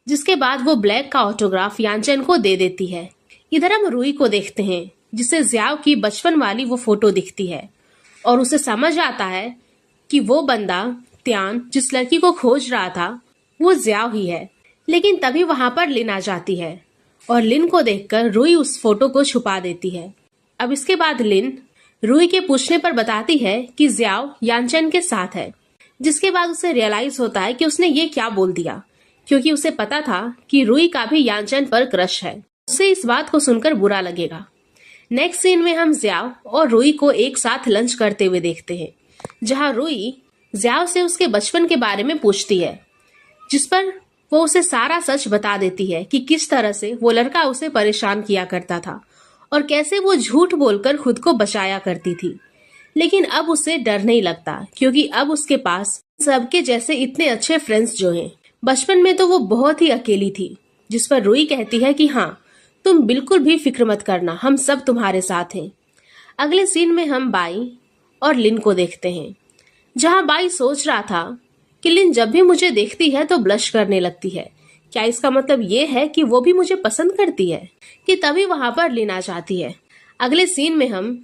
जिसके बाद वो ब्लैक का ऑटोग्राफ यानचन को दे देती है। इधर हम रूई को देखते हैं, जिसे ज़ियाव की बचपन वाली वो फोटो दिखती है और उसे समझ आता है कि वो बंदा त्यान जिस लड़की को खोज रहा था वो ज़ियाव ही है। लेकिन तभी वहां पर लिन आ जाती है और लिन को देखकर रूई उस फोटो को छुपा देती है। अब इसके बाद लिन रूई के पूछने पर बताती है कि ज़ियाव यानचन के साथ है। जिसके बाद उसे रियलाइज होता है कि उसने ये क्या बोल दिया, क्योंकि उसे पता था कि रूई का भी यानचन पर क्रश है। उसे इस बात को सुनकर बुरा लगेगा। नेक्स्ट सीन में हम ज़ियाव और रूई को एक साथ लंच करते हुए देखते हैं, जहां रूई ज़ियाव से उसके बचपन के बारे में पूछती है, जिस पर वो उसे सारा सच बता देती है कि किस तरह से वो लड़का उसे परेशान किया करता था और कैसे वो झूठ बोलकर खुद को बचाया करती थी। लेकिन अब उसे डर नहीं लगता, क्योंकि अब उसके पास सबके जैसे इतने अच्छे फ्रेंड्स जो हैं। बचपन में तो वो बहुत ही अकेली थी। जिस पर रूई कहती है कि हाँ, तुम बिल्कुल भी फिक्र मत करना, हम सब तुम्हारे साथ हैं। अगले सीन में हम बाई और लिन को देखते हैं, जहाँ बाई सोच रहा था कि लिन जब भी मुझे देखती है तो ब्लश करने लगती है। क्या इसका मतलब ये है कि वो भी मुझे पसंद करती है? कि तभी वहां पर लिन आ जाती है। अगले सीन में हम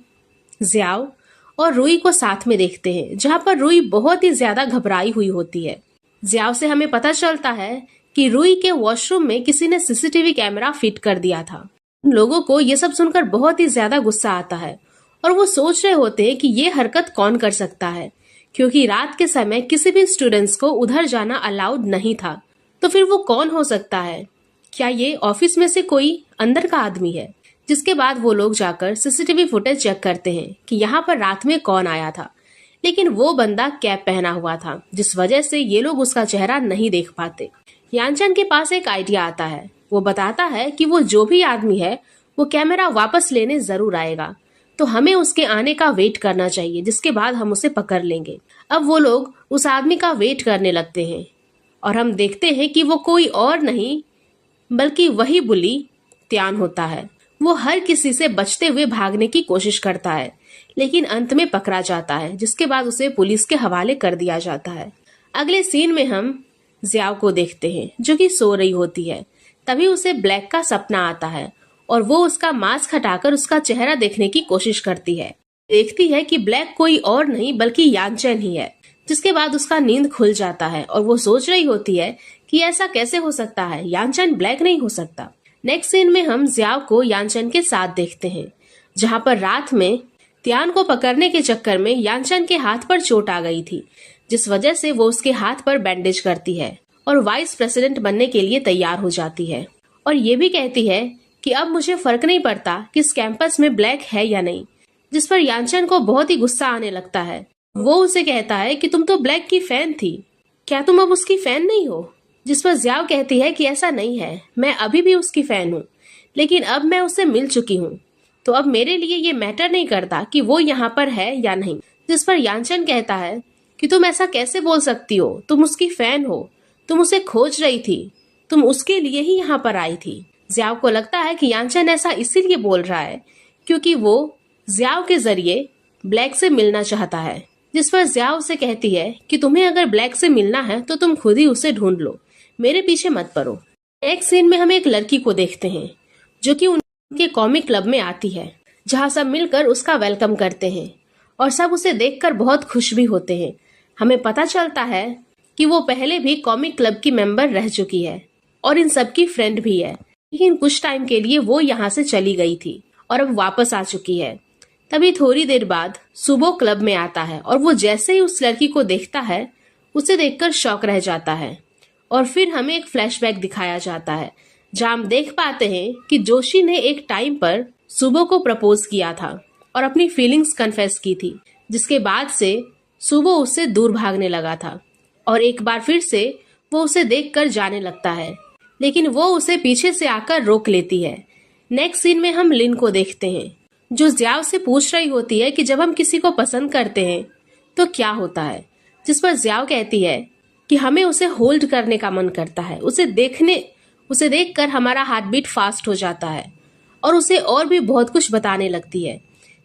ज़ियाव और रूई को साथ में देखते हैं, जहाँ पर रूई बहुत ही ज्यादा घबराई हुई होती है। ज़ियाव से हमें पता चलता है कि रूई के वॉशरूम में किसी ने सीसीटीवी कैमरा फिट कर दिया था। लोगों को ये सब सुनकर बहुत ही ज्यादा गुस्सा आता है और वो सोच रहे होते हैं कि ये हरकत कौन कर सकता है, क्योंकि रात के समय किसी भी स्टूडेंट्स को उधर जाना अलाउड नहीं था। तो फिर वो कौन हो सकता है? क्या ये ऑफिस में से कोई अंदर का आदमी है? जिसके बाद वो लोग जाकर सीसीटीवी फुटेज चेक करते हैं कि यहाँ पर रात में कौन आया था। लेकिन वो बंदा कैप पहना हुआ था, जिस वजह से ये लोग उसका चेहरा नहीं देख पाते। यानचन के पास एक आइडिया आता है। वो बताता है कि वो जो भी आदमी है वो कैमरा वापस लेने जरूर आएगा, तो हमें उसके आने का वेट करना चाहिए, जिसके बाद हम उसे पकड़ लेंगे। अब वो लोग उस आदमी का वेट करने लगते हैं और हम देखते हैं कि वो कोई और नहीं बल्कि वही बुली त्यान होता है। वो हर किसी से बचते हुए भागने की कोशिश करता है, लेकिन अंत में पकड़ा जाता है, जिसके बाद उसे पुलिस के हवाले कर दिया जाता है। अगले सीन में हम ज़ियाव को देखते हैं, जो कि सो रही होती है। तभी उसे ब्लैक का सपना आता है और वो उसका मास्क हटाकर उसका चेहरा देखने की कोशिश करती है। देखती है कि ब्लैक कोई और नहीं बल्कि यानचन ही है। जिसके बाद उसका नींद खुल जाता है और वो सोच रही होती है कि ऐसा कैसे हो सकता है, यानचन ब्लैक नहीं हो सकता। नेक्स्ट सीन में हम ज़ियाव को यानचन के साथ देखते हैं, जहाँ पर रात में त्यान को पकड़ने के चक्कर में यानचन के हाथ पर चोट आ गई थी, जिस वजह से वो उसके हाथ पर बैंडेज करती है और वाइस प्रेसिडेंट बनने के लिए तैयार हो जाती है। और ये भी कहती है कि अब मुझे फर्क नहीं पड़ता कि इस कैंपस में ब्लैक है या नहीं। जिस पर यानचन को बहुत ही गुस्सा आने लगता है। वो उसे कहता है कि तुम तो ब्लैक की फैन थी, क्या तुम अब उसकी फैन नहीं हो? जिस पर ज़ियाव कहती है कि ऐसा नहीं है, मैं अभी भी उसकी फैन हूँ, लेकिन अब मैं उससे मिल चुकी हूँ, तो अब मेरे लिए ये मैटर नहीं करता कि वो यहाँ पर है या नहीं। जिस पर यानचन कहता है कि तुम ऐसा कैसे बोल सकती हो, तुम उसकी फैन हो, तुम उसे खोज रही थी, तुम उसके लिए ही यहाँ पर आई थी। ज़ियाव को लगता है कि यानचन ऐसा इसीलिए बोल रहा है क्योंकि वो ज़ियाव के जरिए ब्लैक से मिलना चाहता है। जिस पर ज़ियाव से कहती है कि तुम्हें अगर ब्लैक से मिलना है तो तुम खुद ही उसे ढूंढ लो, मेरे पीछे मत पड़ो। एक सीन में हम एक लड़की को देखते हैं, जो कि उनके कॉमिक क्लब में आती है, जहाँ सब मिलकर उसका वेलकम करते हैं और सब उसे देखकर बहुत खुश भी होते हैं। हमें पता चलता है कि वो पहले भी कॉमिक क्लब की मेंबर रह चुकी है और इन सब की फ्रेंड भी है, लेकिन कुछ टाइम के लिए वो यहाँ से चली गई थी और अब वापस आ चुकी है। तभी थोड़ी देर बाद सुबो क्लब में आता है और वो जैसे ही उस लड़की को देखता है उसे देखकर शॉक रह जाता है। और फिर हमें एक फ्लैशबैक दिखाया जाता है जहाँ हम देख पाते हैं कि जोशी ने एक टाइम पर सुबो को प्रपोज किया था और अपनी फीलिंग्स कन्फेस की थी, जिसके बाद से सुबो उससे दूर भागने लगा था और एक बार फिर से वो उसे देखकर जाने लगता है, लेकिन वो उसे पीछे से आकर रोक लेती है। नेक्स्ट सीन में हम लिन को देखते हैं जो ज्याओ से पूछ रही होती है कि जब हम किसी को पसंद करते हैं तो क्या होता है, जिस पर ज्याओ कहती है कि हमें उसे होल्ड करने का मन करता है, उसे देखकर हमारा हार्ट बीट फास्ट हो जाता है और उसे और भी बहुत कुछ बताने लगती है।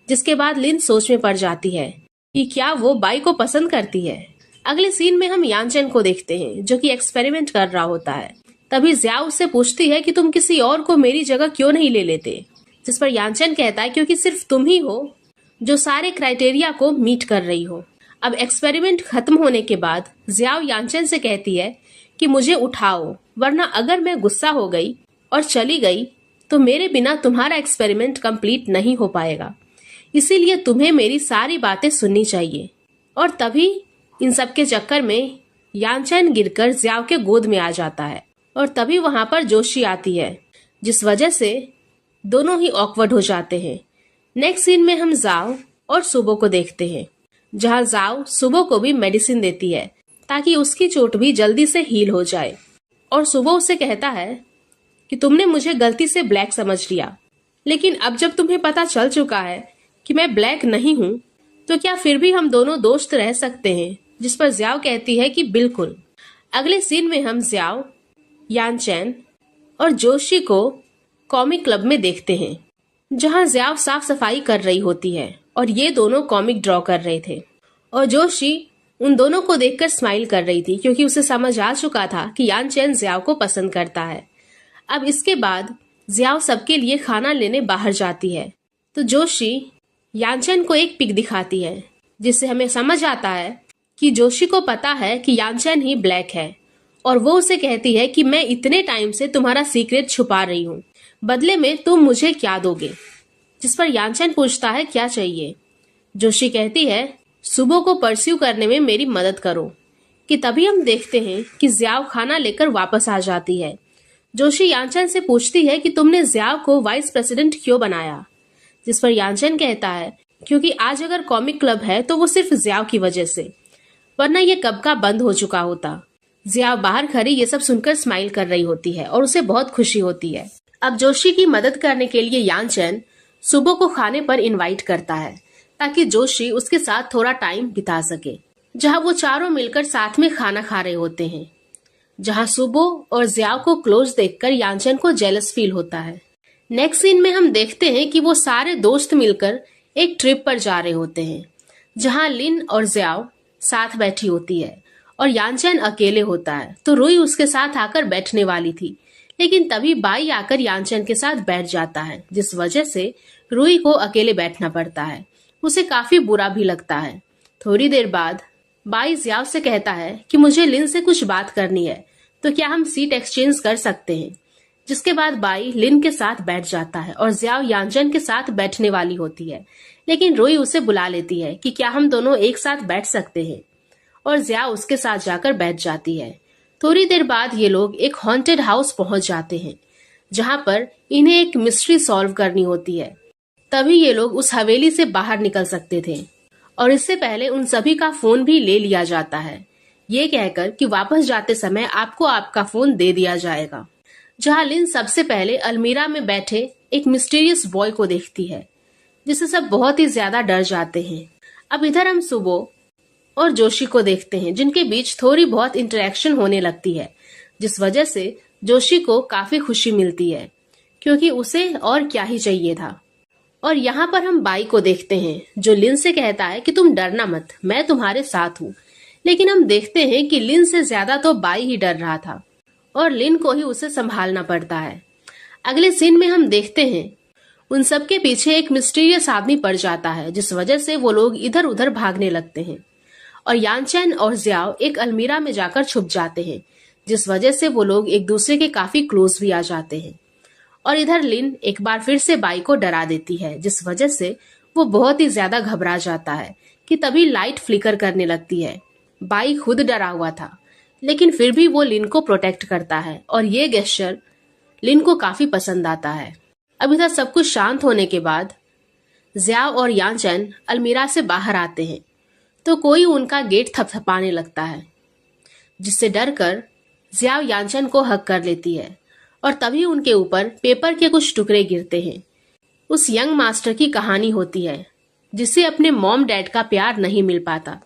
जिसके बाद लिन सोच में पड़ जाती है कि क्या वो बाई को पसंद करती है। अगले सीन में हम यानचेन को देखते हैं जो कि एक्सपेरिमेंट कर रहा होता है। तभी ज्याओ उससे पूछती है कि तुम किसी और को मेरी जगह क्यों नहीं ले लेते, जिस पर यानचेन कहता है क्योंकि सिर्फ तुम ही हो जो सारे क्राइटेरिया को मीट कर रही हो। अब एक्सपेरिमेंट खत्म होने के बाद ज्याओ यानचेन से कहती है कि मुझे उठाओ, वरना अगर मैं गुस्सा हो गई और चली गई तो मेरे बिना तुम्हारा एक्सपेरिमेंट कंप्लीट नहीं हो पाएगा, इसीलिए तुम्हें मेरी सारी बातें सुननी चाहिए। और तभी इन सब के चक्कर में यानचेन गिरकर ज्याओ के गोद में आ जाता है और तभी वहां पर जोशी आती है, जिस वजह से दोनों ही ऑकवर्ड हो जाते हैं। नेक्स्ट सीन में हम जाओ और सुबो को देखते हैं जहां जाओ सुबो को भी मेडिसिन देती है ताकि उसकी चोट भी जल्दी से हील हो जाए। और सुबो उसे कहता है कि तुमने मुझे गलती से ब्लैक समझ लिया, लेकिन अब जब तुम्हें पता चल चुका है कि मैं ब्लैक नहीं हूँ तो क्या फिर भी हम दोनों दोस्त रह सकते हैं, जिस पर ज्याओ कहती है कि बिल्कुल। अगले सीन में हम ज्याओ, यानचेन और जोशी को कॉमिक क्लब में देखते हैं जहां ज्याओ साफ सफाई कर रही होती है और ये दोनों कॉमिक ड्रॉ कर रहे थे और जोशी उन दोनों को देखकर स्माइल कर रही थी क्योंकि उसे समझ आ चुका था कि यानचेन ज्याओ को पसंद करता है। अब इसके बाद ज्याओ सबके लिए खाना लेने बाहर जाती है तो जोशी यानचेन को एक पिक दिखाती है जिससे हमें समझ आता है कि जोशी को पता है कि यानचेन ही ब्लैक है और वो उसे कहती है कि मैं इतने टाइम से तुम्हारा सीक्रेट छुपा रही हूँ, बदले में तुम मुझे क्या दोगे, जिस पर यानचेन पूछता है क्या चाहिए। जोशी कहती है सुबो को परस्यू करने में मेरी मदद करो। कि तभी हम देखते हैं कि ज्याओ खाना लेकर वापस आ जाती है। जोशी यानचेन से पूछती है कि तुमने ज्याओ को वाइस प्रेसिडेंट क्यों बनाया, जिस पर यानचेन कहता है क्योंकि आज अगर कॉमिक क्लब है तो वो सिर्फ ज्याओ की वजह से, वरना ये कब का बंद हो चुका होता। ज्याओ बाहर खड़ी ये सब सुनकर स्माइल कर रही होती है और उसे बहुत खुशी होती है। अब जोशी की मदद करने के लिए यानचेन सुबो को खाने पर इनवाइट करता है ताकि जोशी उसके साथ थोड़ा टाइम बिता सके, जहां वो चारों मिलकर साथ में खाना खा रहे होते हैं। जहां सुबो और ज्याओ को क्लोज देखकर यानचेन को जेलस फील होता है। नेक्स्ट सीन में हम देखते हैं कि वो सारे दोस्त मिलकर एक ट्रिप पर जा रहे होते हैं जहां लिन और ज्याओ साथ बैठी होती है और यानचेन अकेले होता है। तो रुई उसके साथ आकर बैठने वाली थी, लेकिन तभी बाई आकर यानचेन के साथ बैठ जाता है, जिस वजह से रुई को अकेले बैठना पड़ता है। उसे काफी बुरा भी लगता है। थोड़ी देर बाद बाई ज्याओ से कहता है कि मुझे लिन से कुछ बात करनी है, तो क्या हम सीट एक्सचेंज कर सकते हैं। जिसके बाद बाई लिन के साथ बैठ जाता है और ज्याओ यानचेन के साथ बैठने वाली होती है, लेकिन रुई उसे बुला लेती है कि क्या हम दोनों एक साथ बैठ सकते हैं, और ज्याओ उसके साथ जाकर बैठ जाती है। थोड़ी देर बाद ये लोग एक हॉन्टेड हाउस पहुंच जाते हैं जहां पर इन्हें एक मिस्ट्री सॉल्व करनी होती है। तभी ये लोग उस हवेली से बाहर निकल सकते थे और इससे पहले उन सभी का फोन भी ले लिया जाता है, ये कहकर कि वापस जाते समय आपको आपका फोन दे दिया जाएगा। जहां लिन सबसे पहले अलमीरा में बैठे एक मिस्टीरियस बॉय को देखती है, जिससे सब बहुत ही ज्यादा डर जाते हैं। अब इधर हम सुबो और जोशी को देखते हैं जिनके बीच थोड़ी बहुत इंटरेक्शन होने लगती है, जिस वजह से जोशी को काफी खुशी मिलती है क्योंकि उसे और क्या ही चाहिए था। और यहाँ पर हम बाई को देखते हैं जो लिन से कहता है कि तुम डरना मत, मैं तुम्हारे साथ हूँ। लेकिन हम देखते हैं कि लिन से ज्यादा तो बाई ही डर रहा था और लिन को ही उसे संभालना पड़ता है। अगले सीन में हम देखते हैं उन सब के पीछे एक मिस्टीरियस आदमी पड़ जाता है, जिस वजह से वो लोग इधर उधर भागने लगते हैं और यानचैन और जियाओ एक अलमीरा में जाकर छुप जाते हैं, जिस वजह से वो लोग एक दूसरे के काफी क्लोज भी आ जाते हैं। और इधर लिन एक बार फिर से बाई को डरा देती है, जिस वजह से वो बहुत ही ज्यादा घबरा जाता है कि तभी लाइट फ्लिकर करने लगती है। बाई खुद डरा हुआ था, लेकिन फिर भी वो लिन को प्रोटेक्ट करता है और ये गेस्चर लिन को काफी पसंद आता है। अब इधर सब कुछ शांत होने के बाद जियाओ और यानचैन अलमीरा से बाहर आते हैं तो कोई उनका गेट थपथपाने लगता है, जिससे डरकर जियाओ यानचैन को हक कर लेती है और तभी उनके ऊपर पेपर के कुछ टुकड़े गिरते हैं। उस यंग मास्टर की कहानी होती है जिसे अपने मॉम डैड का प्यार नहीं मिल पाता,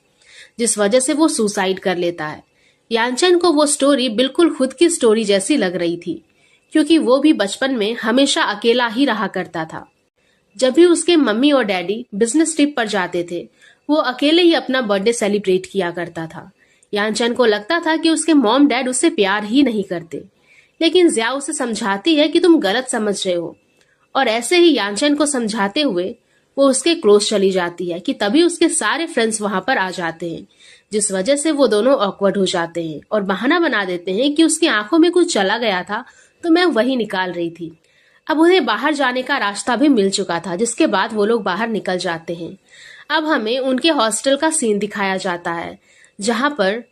जिस वजह से वो सुसाइड कर लेता है। यानचैन को वो स्टोरी बिल्कुल खुद की स्टोरी जैसी लग रही थी, क्योंकि वो भी बचपन में हमेशा अकेला ही रहा करता था। जब भी उसके मम्मी और डैडी बिजनेस ट्रिप पर जाते थे, वो अकेले ही अपना बर्थडे सेलिब्रेट किया करता था। यानचैन को लगता था कि उसके मॉम डैड उससे प्यार ही नहीं करते, लेकिन जियाओ उसे समझाती है कि तुम गलत समझ रहे हो, और ऐसे ही यानचैन को समझाते हुए वो उसके क्लोज चली जाती है कि तभी उसके सारे फ्रेंड्स वहां पर आ जाते हैं, जिस वजह से वो दोनों ऑकवर्ड हो जाते हैं और बहाना बना देते हैं कि उसकी आंखों में कुछ चला गया था तो मैं वही निकाल रही थी। अब उन्हें बाहर जाने का रास्ता भी मिल चुका था, जिसके बाद वो लोग बाहर निकल जाते हैं। अब हमें उनके हॉस्टल का सीन दिखाया जाता है, जहां पर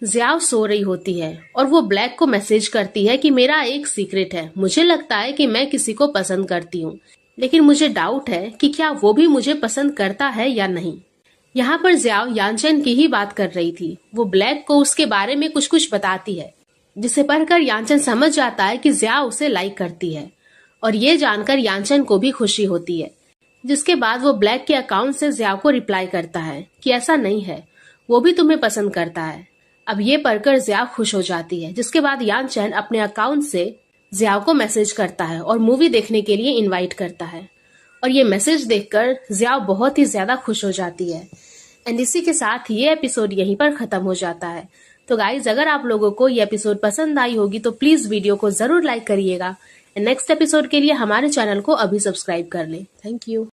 जियाओ सो रही होती है और वो ब्लैक को मैसेज करती है कि मेरा एक सीक्रेट है, मुझे लगता है कि मैं किसी को पसंद करती हूँ, लेकिन मुझे डाउट है कि क्या वो भी मुझे पसंद करता है या नहीं। यहाँ पर जियाओ यानचैन की ही बात कर रही थी। वो ब्लैक को उसके बारे में कुछ कुछ बताती है, जिसे पढ़कर यानचैन समझ जाता है कि जियाओ उसे लाइक करती है, और ये जानकर यानचैन को भी खुशी होती है। जिसके बाद वो ब्लैक के अकाउंट से जियाओ को रिप्लाई करता है कि ऐसा नहीं है, वो भी तुम्हें पसंद करता है। अब ये पढ़कर जियाओ खुश हो जाती है, जिसके बाद यानचैन अपने अकाउंट से जियाओ को मैसेज करता है और मूवी देखने के लिए इनवाइट करता है, और ये मैसेज देखकर जियाओ बहुत ही ज्यादा खुश हो जाती है। एंड इसी के साथ ये एपिसोड यहीं पर खत्म हो जाता है। तो गाइज, अगर आप लोगों को ये एपिसोड पसंद आई होगी तो प्लीज वीडियो को जरूर लाइक करिएगा। नेक्स्ट एपिसोड के लिए हमारे चैनल को अभी सब्सक्राइब कर लें। Thank you.